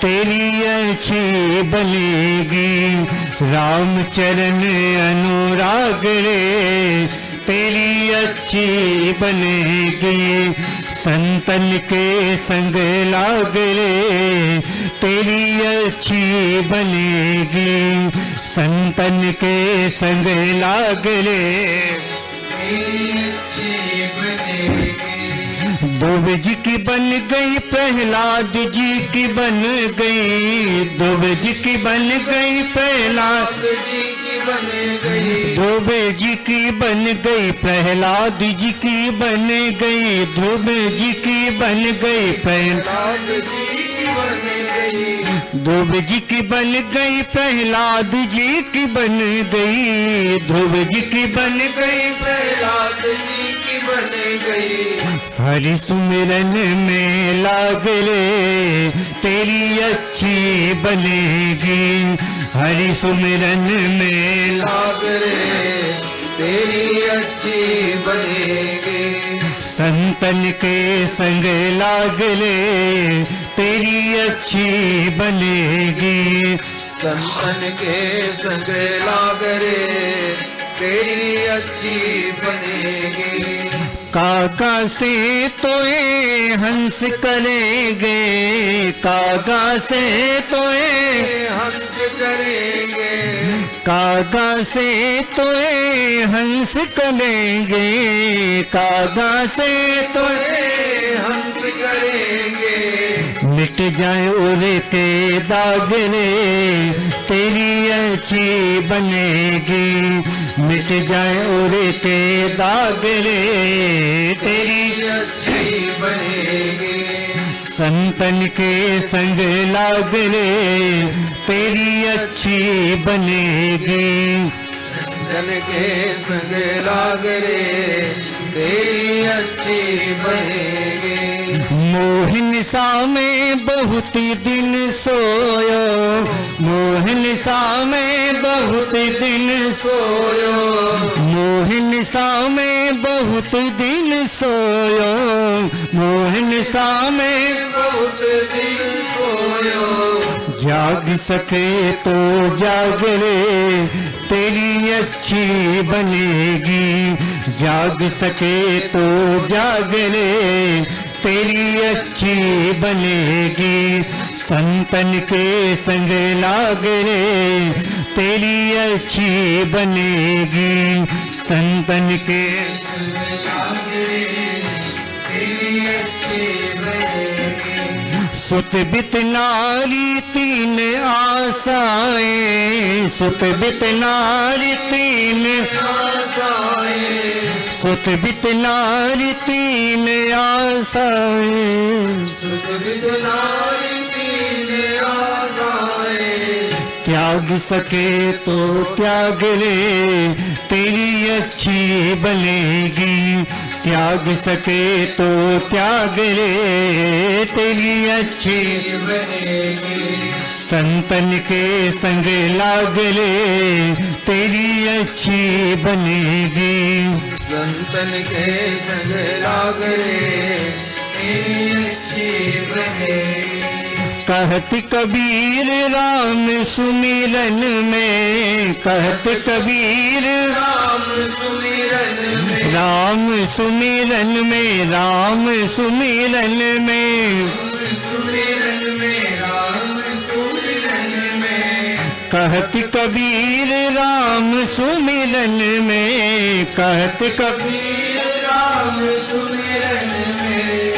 तेरी अच्छी बनेगी। राम चरण अनुराग रे तेरी अच्छी बनेगी। संतन के संग लाग रे तेरी अच्छी बनेगी। संतन के संग लाग रे तेरी अच्छी बनेगी। दुबे जी की बन गई, प्रहलाद जी की बन गई। दुबे जी की बन गई, प्रहलाद जी की बन गई। दुबे जी की बन गई, प्रहलाद जी की बन गई। दुबे जी की बन गई, प्रहलाद जी की बन गई। दुबे जी की बन गई, प्रहलाद जी की बन गई। दुबे जी की बन गई, प्रहलाद जी की बन गई। हरि सुमिरन में लाग रे तेरी अच्छी बनेगी। हरि सुमिरन में लाग रे तेरी अच्छी बनेगी। संतन के संग लाग रे तेरी अच्छी बनेगी। संतन के संग लाग रे तेरी अच्छी बनेगी। कागा से तोए हंस करेंगे। कागा से तोए हंस करेंगे। कागा से तोए हंस करेंगे। कागा से तोए हंस करेंगे। मिट जाए उरे के दाग रे तेरी अच्छी बनेगी। मिट जाए उरे के दाग रे तेरी अच्छी बनेगी। संतन के संग लाग रे तेरी अच्छी बनेगी। संतन के संग लाग रे तेरी अच्छी बनेगी। मोहन सा में बहुत दिन सोयो। मोहन सा में बहुत दिन सोयो। मोहन सा में बहुत दिन सोयो। मोहन सा में बहुत दिन सोयो। सोयो। जाग सके तो जाग रे तेरी अच्छी बनेगी, जाग सके तो जाग रे तेरी अच्छी बनेगी, संतन के संग लाग रे तेरी अच्छी बनेगी, संतन के संग लागे तेरी अच्छी बनेगी। सुत बित नारी तीन आशाएं, सुत बित नारी तीन आशाएं, सुत बित नारी तीन आशाएं, सुत बित नारी तीन आशाएं। त्याग सके तो त्याग रे तेरी अच्छी बनेगी, त्याग सके तो त्याग रे तेरी अच्छी बनेगी। संतन के संग लाग रे तेरी अच्छी बनेगी, संतन के संग लाग रे तेरी अच्छी बनेगी। कहत कबीर राम सुमिरन में, कहत कबीर राम सुमिरन में, राम सुमिरन में, राम सुमिरन में, सुमिरन में, राम सुमिरन में। कहत कबीर राम सुमिरन में, कहत कबीर वीर राम सुमिरन में।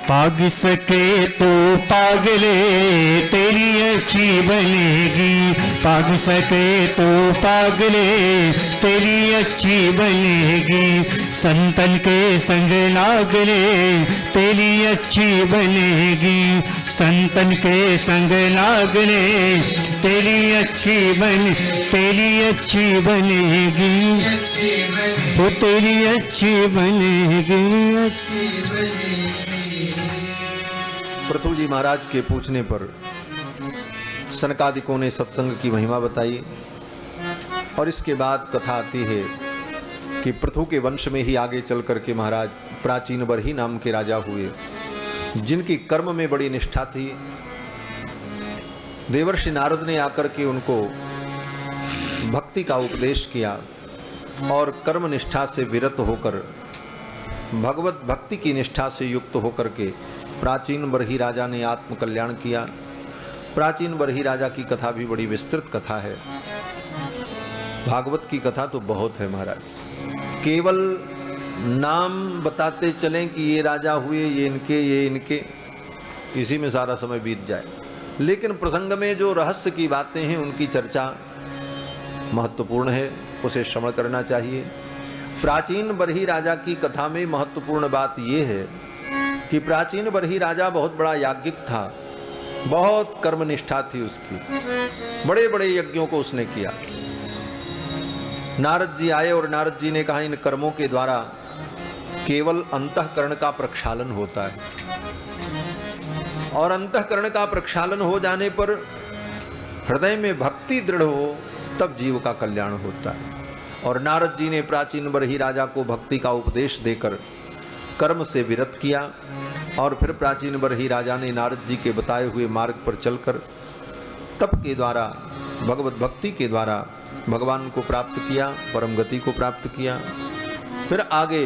पाग सके तो पाग ले तेरी अच्छी बनेगी, पाग सके तो पाग ले तेरी अच्छी बनेगी, संतन के संग लाग रे तेरी अच्छी बनेगी, संतन के संग लाग रे तेरी अच्छी तेरी अच्छी बनेगी, अच्छी बनेगी, वो तेरी अच्छी बनेगी। अच्छी बनेगी। पृथु जी महाराज के पूछने पर सनकादिकों ने सत्संग की महिमा बताई और इसके बाद कथा आती है कि पृथु के वंश में ही आगे चल करके महाराज प्राचीन बरही नाम के राजा हुए, जिनकी कर्म में बड़ी निष्ठा थी। देवर्षि नारद ने आकर के उनको भक्ति का उपदेश किया और कर्म निष्ठा से विरत होकर भगवत भक्ति की निष्ठा से युक्त होकर के प्राचीन बरही राजा ने आत्म कल्याण किया। प्राचीन बरही राजा की कथा भी बड़ी विस्तृत कथा है। भागवत की कथा तो बहुत है महाराज, केवल नाम बताते चलें कि ये राजा हुए, ये इनके, इसी में सारा समय बीत जाए। लेकिन प्रसंग में जो रहस्य की बातें हैं उनकी चर्चा महत्वपूर्ण है, उसे श्रवण करना चाहिए। प्राचीन बरही राजा की कथा में महत्वपूर्ण बात यह है कि प्राचीन बरही राजा बहुत बड़ा याज्ञिक था, बहुत कर्मनिष्ठा थी उसकी, बड़े बड़े यज्ञों को उसने किया। नारद जी आए और नारद जी ने कहा इन कर्मों के द्वारा केवल अंतःकरण का प्रक्षालन होता है, और अंतःकरण का प्रक्षालन हो जाने पर हृदय में भक्ति दृढ़ हो तब जीव का कल्याण होता है। और नारद जी ने प्राचीन बरही राजा को भक्ति का उपदेश देकर कर्म से विरत किया, और फिर प्राचीन बरही राजा ने नारद जी के बताए हुए मार्ग पर चलकर तप के द्वारा, भगवत भक्ति के द्वारा भगवान को प्राप्त किया, परम गति को प्राप्त किया। फिर आगे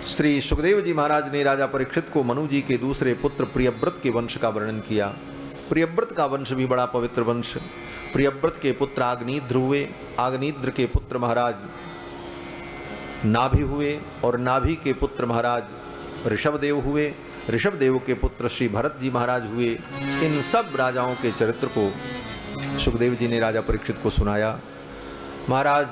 श्री सुखदेव जी महाराज ने राजा परीक्षित को मनु जी के दूसरे पुत्र प्रियव्रत के वंश का वर्णन किया। प्रियव्रत का वंश भी बड़ा पवित्र वंश। प्रियव्रत के पुत्र आग्निद्र हुए, आग्निद्र के पुत्र महाराज नाभि हुए, और नाभि के पुत्र महाराज ऋषभदेव हुए, ऋषभदेव के पुत्र श्री भरत जी महाराज हुए। इन सब राजाओं के चरित्र को सुखदेव जी ने राजा परीक्षित को सुनाया। महाराज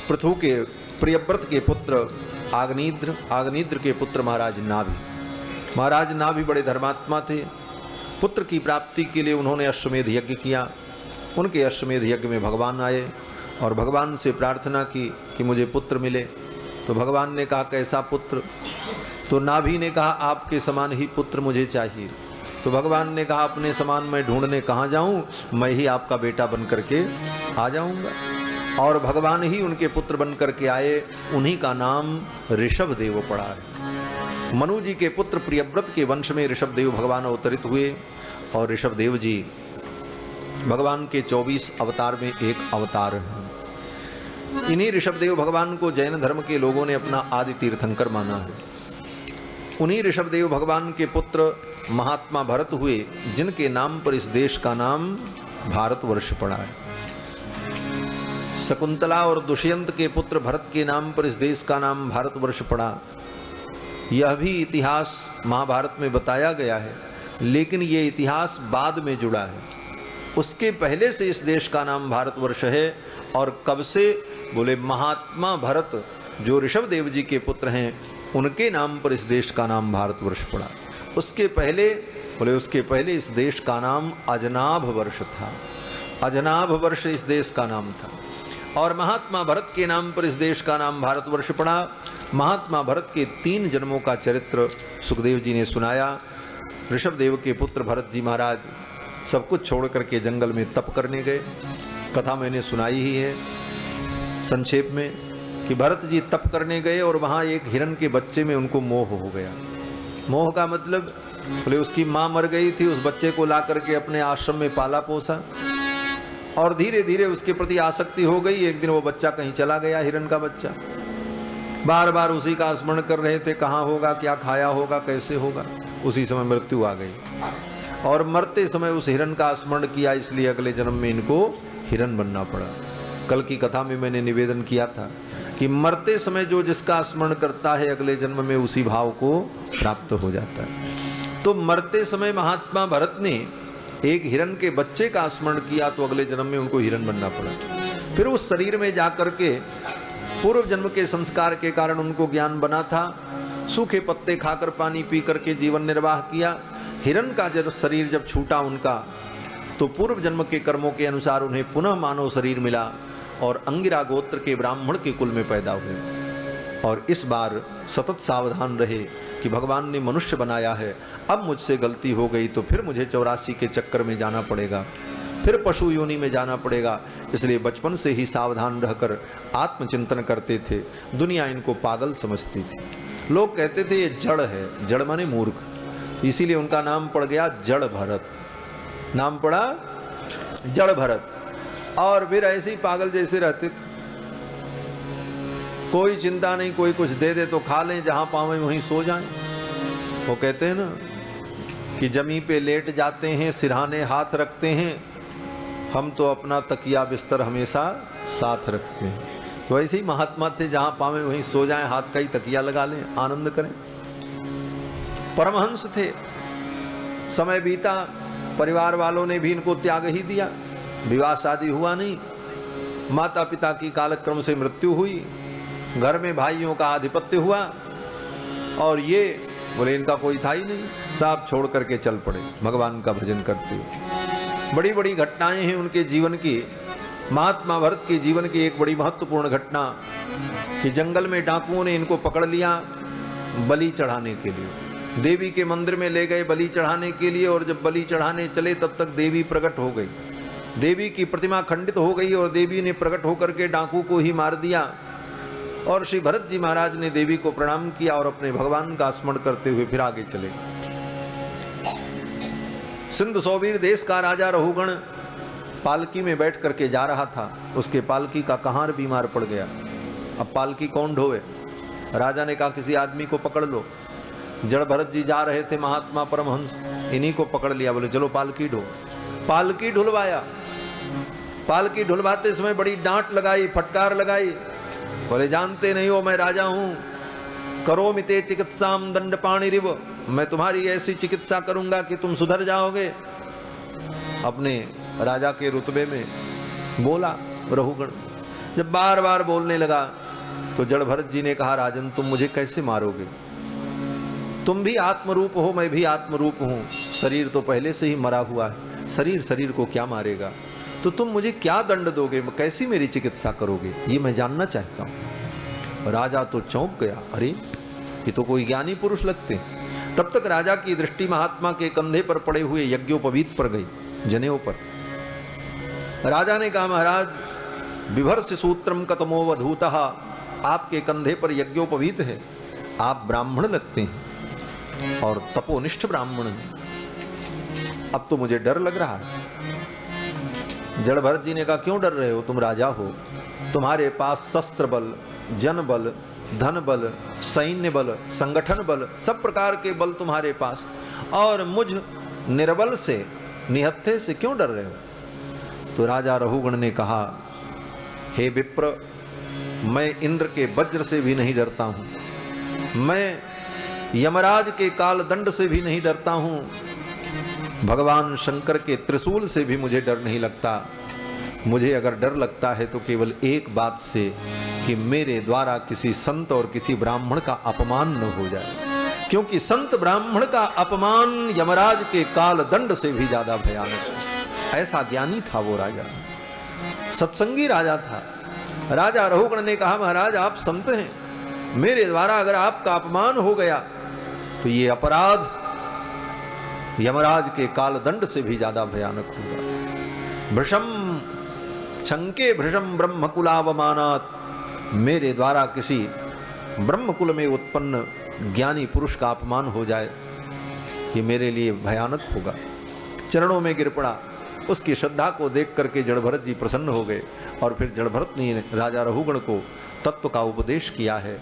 पृथु के प्रियव्रत के पुत्र आग्निद्र, आग्निद्र के पुत्र महाराज नाभि। महाराज नाभि बड़े धर्मात्मा थे। पुत्र की प्राप्ति के लिए उन्होंने अश्वमेध यज्ञ किया। उनके अश्वमेध यज्ञ में भगवान आए और भगवान से प्रार्थना की कि मुझे पुत्र मिले। तो भगवान ने कहा कैसा पुत्र? तो नाभि ने कहा आपके समान ही पुत्र मुझे चाहिए। तो भगवान ने कहा अपने समान मैं ढूंढने कहाँ जाऊं, मैं ही आपका बेटा बन करके आ जाऊंगा। और भगवान ही उनके पुत्र बन करके आए। उन्हीं का नाम ऋषभदेव पड़ा है। मनु जी के पुत्र प्रियव्रत के वंश में ऋषभदेव भगवान अवतरित हुए और ऋषभदेव जी भगवान के 24 अवतार में एक अवतार है। इन्हीं ऋषभदेव भगवान को जैन धर्म के लोगों ने अपना आदि तीर्थंकर माना है। उन्हीं ऋषभदेव भगवान के पुत्र महात्मा भरत हुए, जिनके नाम पर इस देश का नाम भारतवर्ष पड़ा है। शकुंतला और दुष्यंत के पुत्र भरत के नाम पर इस देश का नाम भारतवर्ष पड़ा। यह भी इतिहास महाभारत में बताया गया है, लेकिन ये इतिहास बाद में जुड़ा है। उसके पहले से इस देश का नाम भारतवर्ष है। और कब से? बोले महात्मा भरत जो ऋषभदेव जी के पुत्र हैं, उनके नाम पर इस देश का नाम भारतवर्ष पड़ा। उसके पहले बोले उसके पहले इस देश का नाम अजनाभ वर्ष था। अजनाभ वर्ष इस देश का नाम था। और महात्मा भरत के नाम पर इस देश का नाम भारतवर्ष पड़ा। महात्मा भरत के 3 जन्मों का चरित्र सुखदेव जी ने सुनाया। ऋषभदेव के पुत्र भरत जी महाराज सब कुछ छोड़ करके जंगल में तप करने गए। कथा मैंने सुनाई ही है संक्षेप में कि भरत जी तप करने गए और वहाँ एक हिरण के बच्चे में उनको मोह हो गया। मोह का मतलब बोले उसकी माँ मर गई थी, उस बच्चे को ला करके अपने आश्रम में पाला पोसा और धीरे धीरे उसके प्रति आसक्ति हो गई। एक दिन वो बच्चा कहीं चला गया, हिरण का बच्चा। बार बार उसी का स्मरण कर रहे थे, कहाँ होगा, क्या खाया होगा, कैसे होगा। उसी समय मृत्यु आ गई और मरते समय उस हिरण का स्मरण किया, इसलिए अगले जन्म में इनको हिरण बनना पड़ा। कल की कथा में मैंने निवेदन किया था कि मरते समय जो जिसका स्मरण करता है, अगले जन्म में उसी भाव को प्राप्त हो जाता है। तो मरते समय महात्मा भरत ने एक हिरण के बच्चे का स्मरण किया, तो अगले जन्म में उनको हिरण बनना पड़ा। फिर उस शरीर में जाकर के पूर्व जन्म के संस्कार के कारण उनको ज्ञान बना था। सूखे पत्ते खाकर पानी पी करके जीवन निर्वाह किया। हिरण का जब शरीर जब छूटा उनका, तो पूर्व जन्म के कर्मों के अनुसार उन्हें पुनः मानव शरीर मिला और अंगिरा गोत्र के ब्राह्मण के कुल में पैदा हुए। और इस बार सतत सावधान रहे कि भगवान ने मनुष्य बनाया है, अब मुझसे गलती हो गई तो फिर मुझे 84 के चक्कर में जाना पड़ेगा, फिर पशु योनि में जाना पड़ेगा। इसलिए बचपन से ही सावधान रहकर आत्मचिंतन करते थे। दुनिया इनको पागल समझती थी। लोग कहते थे ये जड़ है, जड़ माने मूर्ख, इसीलिए उनका नाम पड़ गया जड़ भरत। नाम पड़ा जड़ भरत। और फिर ऐसे ही पागल जैसे रहते थे, कोई चिंता नहीं, कोई कुछ दे दे तो खा लें, जहां पावे वहीं सो जाएं। वो कहते हैं ना कि जमी पे लेट जाते हैं, सिरहाने हाथ रखते हैं, हम तो अपना तकिया बिस्तर हमेशा साथ रखते हैं। तो ऐसे ही महात्मा थे, जहां पावे वहीं सो जाएं, हाथ का ही तकिया लगा लें, आनंद करें। परमहंस थे। समय बीता, परिवार वालों ने भी इनको त्याग ही दिया, विवाह शादी हुआ नहीं, माता पिता की कालक्रम से मृत्यु हुई, घर में भाइयों का आधिपत्य हुआ और ये बोले इनका कोई था ही नहीं, सब छोड़ करके चल पड़े भगवान का भजन करते हुए। बड़ी बड़ी घटनाएं हैं उनके जीवन की। महात्मा भरत के जीवन की एक बड़ी महत्वपूर्ण घटना कि जंगल में डाकुओं ने इनको पकड़ लिया बलि चढ़ाने के लिए। देवी के मंदिर में ले गए बलि चढ़ाने के लिए, और जब बलि चढ़ाने चले तब तक देवी प्रकट हो गई। देवी की प्रतिमा खंडित हो गई और देवी ने प्रकट होकर के डाकू को ही मार दिया। और श्री भरत जी महाराज ने देवी को प्रणाम किया और अपने भगवान का स्मरण करते हुए फिर आगे चले। सिंध सौवीर देश का राजा रहुगण पालकी में बैठ करके जा रहा था। उसके पालकी का कहार बीमार पड़ गया। अब पालकी कौन ढोवे? राजा ने कहा किसी आदमी को पकड़ लो। जड़ भरत जी जा रहे थे, महात्मा परमहंस, इन्हीं को पकड़ लिया। बोले चलो पालकी ढो। पालकी ढुलवाया। पालकी ढुलवाते समय बड़ी डांट लगाई, फटकार लगाई। बोले जानते नहीं हो मैं राजा हूं, करो मिते चिकित्साम दंड पाणी रिव, मैं तुम्हारी ऐसी चिकित्सा करूंगा कि तुम सुधर जाओगे। अपने राजा के रुतबे में बोला रहुगण। जब बार बार बोलने लगा तो जड़ भरत जी ने कहा राजन तुम मुझे कैसे मारोगे? तुम भी आत्मरूप हो, मैं भी आत्मरूप हूं। शरीर तो पहले से ही मरा हुआ है, शरीर शरीर को क्या मारेगा? तो तुम मुझे क्या दंड दोगे, कैसी मेरी चिकित्सा करोगे, ये मैं जानना चाहता हूं। राजा तो चौंक गया, अरे ये तो कोई ज्ञानी पुरुष लगते। तब तक राजा की दृष्टि महात्मा के कंधे पर पड़े हुए यज्ञोपवीत पर गई, जनेऊ पर। राजा ने कहा महाराज विभर्ष सूत्रम कतमो वधूतः, आपके कंधे पर यज्ञोपवीत है, आप ब्राह्मण लगते हैं। और तपोनिष्ठ ब्राह्मण हैं। अब तो मुझे डर लग रहा है। जड़ भरत जी ने कहा, क्यों डर रहे हो? तुम राजा हो, तुम्हारे पास शस्त्र बल, जन बल, धन बल, सैन्य बल, संगठन बल, सब प्रकार के बल तुम्हारे पास, और मुझ निर्बल से, निहत्थे से क्यों डर रहे हो? तो राजा रहुगण ने कहा, हे विप्र, मैं इंद्र के वज्र से भी नहीं डरता हूं, मैं यमराज के काल दंड से भी नहीं डरता हूं, भगवान शंकर के त्रिशूल से भी मुझे डर नहीं लगता। मुझे अगर डर लगता है तो केवल एक बात से, कि मेरे द्वारा किसी संत और किसी ब्राह्मण का अपमान न हो जाए, क्योंकि संत ब्राह्मण का अपमान यमराज के काल दंड से भी ज्यादा भयानक है। ऐसा ज्ञानी था वो राजा, सत्संगी राजा था। राजा रहुगण ने कहा, महाराज आप संत हैं, मेरे द्वारा अगर आपका अपमान हो गया तो ये अपराध यमराज के काल दंड से भी ज्यादा भयानक होगा। भृशम छंके भृशम ब्रह्मकुलावमानात, मेरे द्वारा किसी ब्रह्मकुल में उत्पन्न ज्ञानी पुरुष का अपमान हो जाए, ये मेरे लिए भयानक होगा। चरणों में गिर पड़ा। उसकी श्रद्धा को देख करके जड़ भरत जी प्रसन्न हो गए, और फिर जड़ भरत ने राजा रहुगण को तत्व का उपदेश किया है।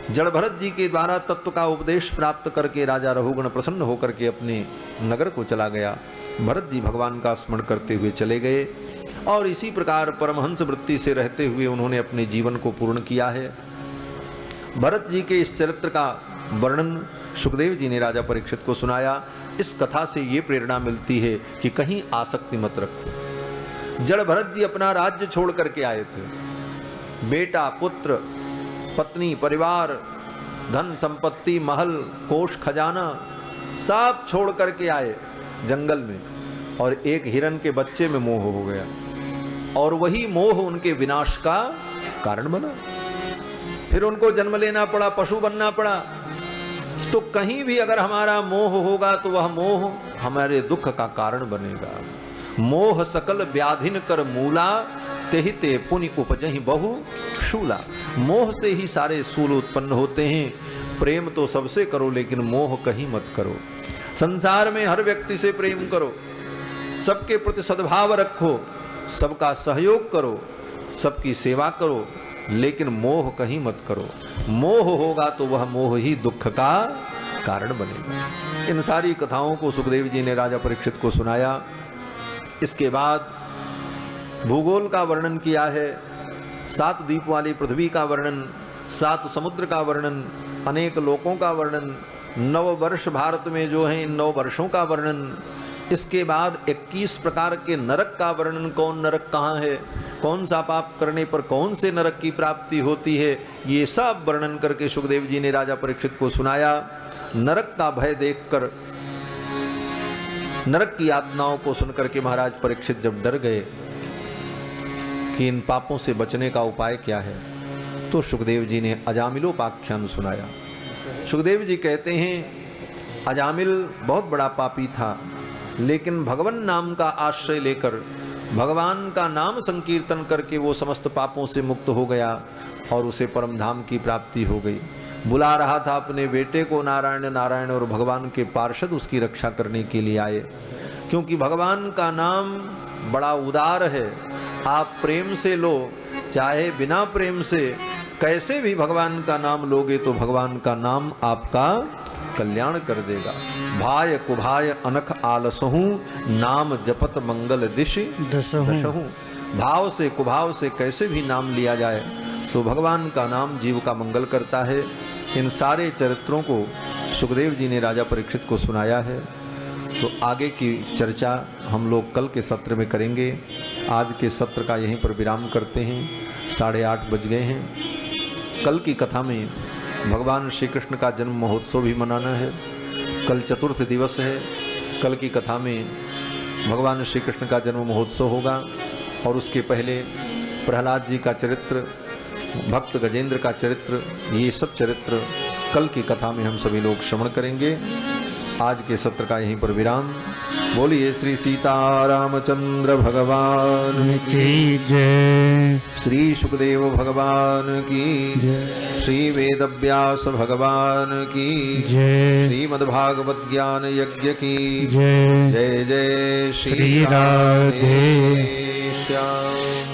जड़ भरत जी के द्वारा तत्व का उपदेश प्राप्त करके राजा रहुगण प्रसन्न होकर के अपने नगर को चला गया। भरत जी भगवान का स्मरण करते हुए चले गए, और इसी प्रकार परमहंस वृत्ति से रहते हुए उन्होंने अपने जीवन को पूर्ण किया है। भरत जी के इस चरित्र का वर्णन सुखदेव जी ने राजा परीक्षित को सुनाया। इस कथा से ये प्रेरणा मिलती है कि कहीं आसक्ति मत रखो। जड़ भरत जी अपना राज्य छोड़ करके आए थे, बेटा, पुत्र, पत्नी, परिवार, धन संपत्ति, महल, कोष, खजाना सब छोड़ करके आए जंगल में, और एक हिरन के बच्चे में मोह हो गया, और वही मोह उनके विनाश का कारण बना। फिर उनको जन्म लेना पड़ा, पशु बनना पड़ा। तो कहीं भी अगर हमारा मोह होगा तो वह मोह हमारे दुख का कारण बनेगा। मोह सकल व्याधिन कर मूला, तेहि ते पुनि उपजहि बहु शूला। मोह से ही सारे शूल उत्पन्न होते हैं। प्रेम तो सबसे करो, लेकिन मोह कहीं मत करो। संसार में हर व्यक्ति से प्रेम करो, सबके प्रति सद्भाव रखो, सबका सहयोग करो, सबकी सेवा करो, लेकिन मोह कहीं मत करो। मोह होगा तो वह मोह ही दुख का कारण बनेगा। इन सारी कथाओं को सुखदेव जी ने राजा परीक्षित को सुनाया। इसके बाद भूगोल का वर्णन किया है, 7 द्वीप वाली पृथ्वी का वर्णन, 7 समुद्र का वर्णन, अनेक लोकों का वर्णन, 9 वर्ष भारत में जो हैं इन 9 वर्षों का वर्णन। इसके बाद 21 प्रकार के नरक का वर्णन, कौन नरक कहाँ है, कौन सा पाप करने पर कौन से नरक की प्राप्ति होती है, ये सब वर्णन करके सुखदेव जी ने राजा परीक्षित को सुनाया। नरक का भय देखकर, नरक की यातनाओं को सुनकर के महाराज परीक्षित जब डर गए कि इन पापों से बचने का उपाय क्या है, तो सुखदेव जी ने अजामिलोपाख्यान सुनाया। सुखदेव जी कहते हैं अजामिल बहुत बड़ा पापी था, लेकिन भगवान नाम का आश्रय लेकर भगवान का नाम संकीर्तन करके वो समस्त पापों से मुक्त हो गया और उसे परम धाम की प्राप्ति हो गई। बुला रहा था अपने बेटे को नारायण नारायण, और भगवान के पार्षद उसकी रक्षा करने के लिए आए, क्योंकि भगवान का नाम बड़ा उदार है। आप प्रेम से लो, चाहे बिना प्रेम से, कैसे भी भगवान का नाम लोगे तो भगवान का नाम आपका कल्याण कर देगा। भाय कुभाय अनख आलसहु, नाम जपत मंगल दिश दशहु। भाव से कुभाव से कैसे भी नाम लिया जाए तो भगवान का नाम जीव का मंगल करता है। इन सारे चरित्रों को सुखदेव जी ने राजा परीक्षित को सुनाया है। तो आगे की चर्चा हम लोग कल के सत्र में करेंगे। आज के सत्र का यहीं पर विराम करते हैं। 8:30 बज गए हैं। कल की कथा में भगवान श्री कृष्ण का जन्म महोत्सव भी मनाना है। कल चतुर्थ दिवस है। कल की कथा में भगवान श्री कृष्ण का जन्म महोत्सव होगा, और उसके पहले प्रहलाद जी का चरित्र, भक्त गजेंद्र का चरित्र, ये सब चरित्र कल की कथा में हम सभी लोग श्रवण करेंगे। आज के सत्र का यहीं पर विराम। बोलिए श्री सीतारामचंद्र भगवान की जय। श्री सुखदेव भगवान की जय श्री वेदव्यास भगवान की जय। श्रीमद्भागवत ज्ञान यज्ञ की जय जय जय श्री राधे श्याम।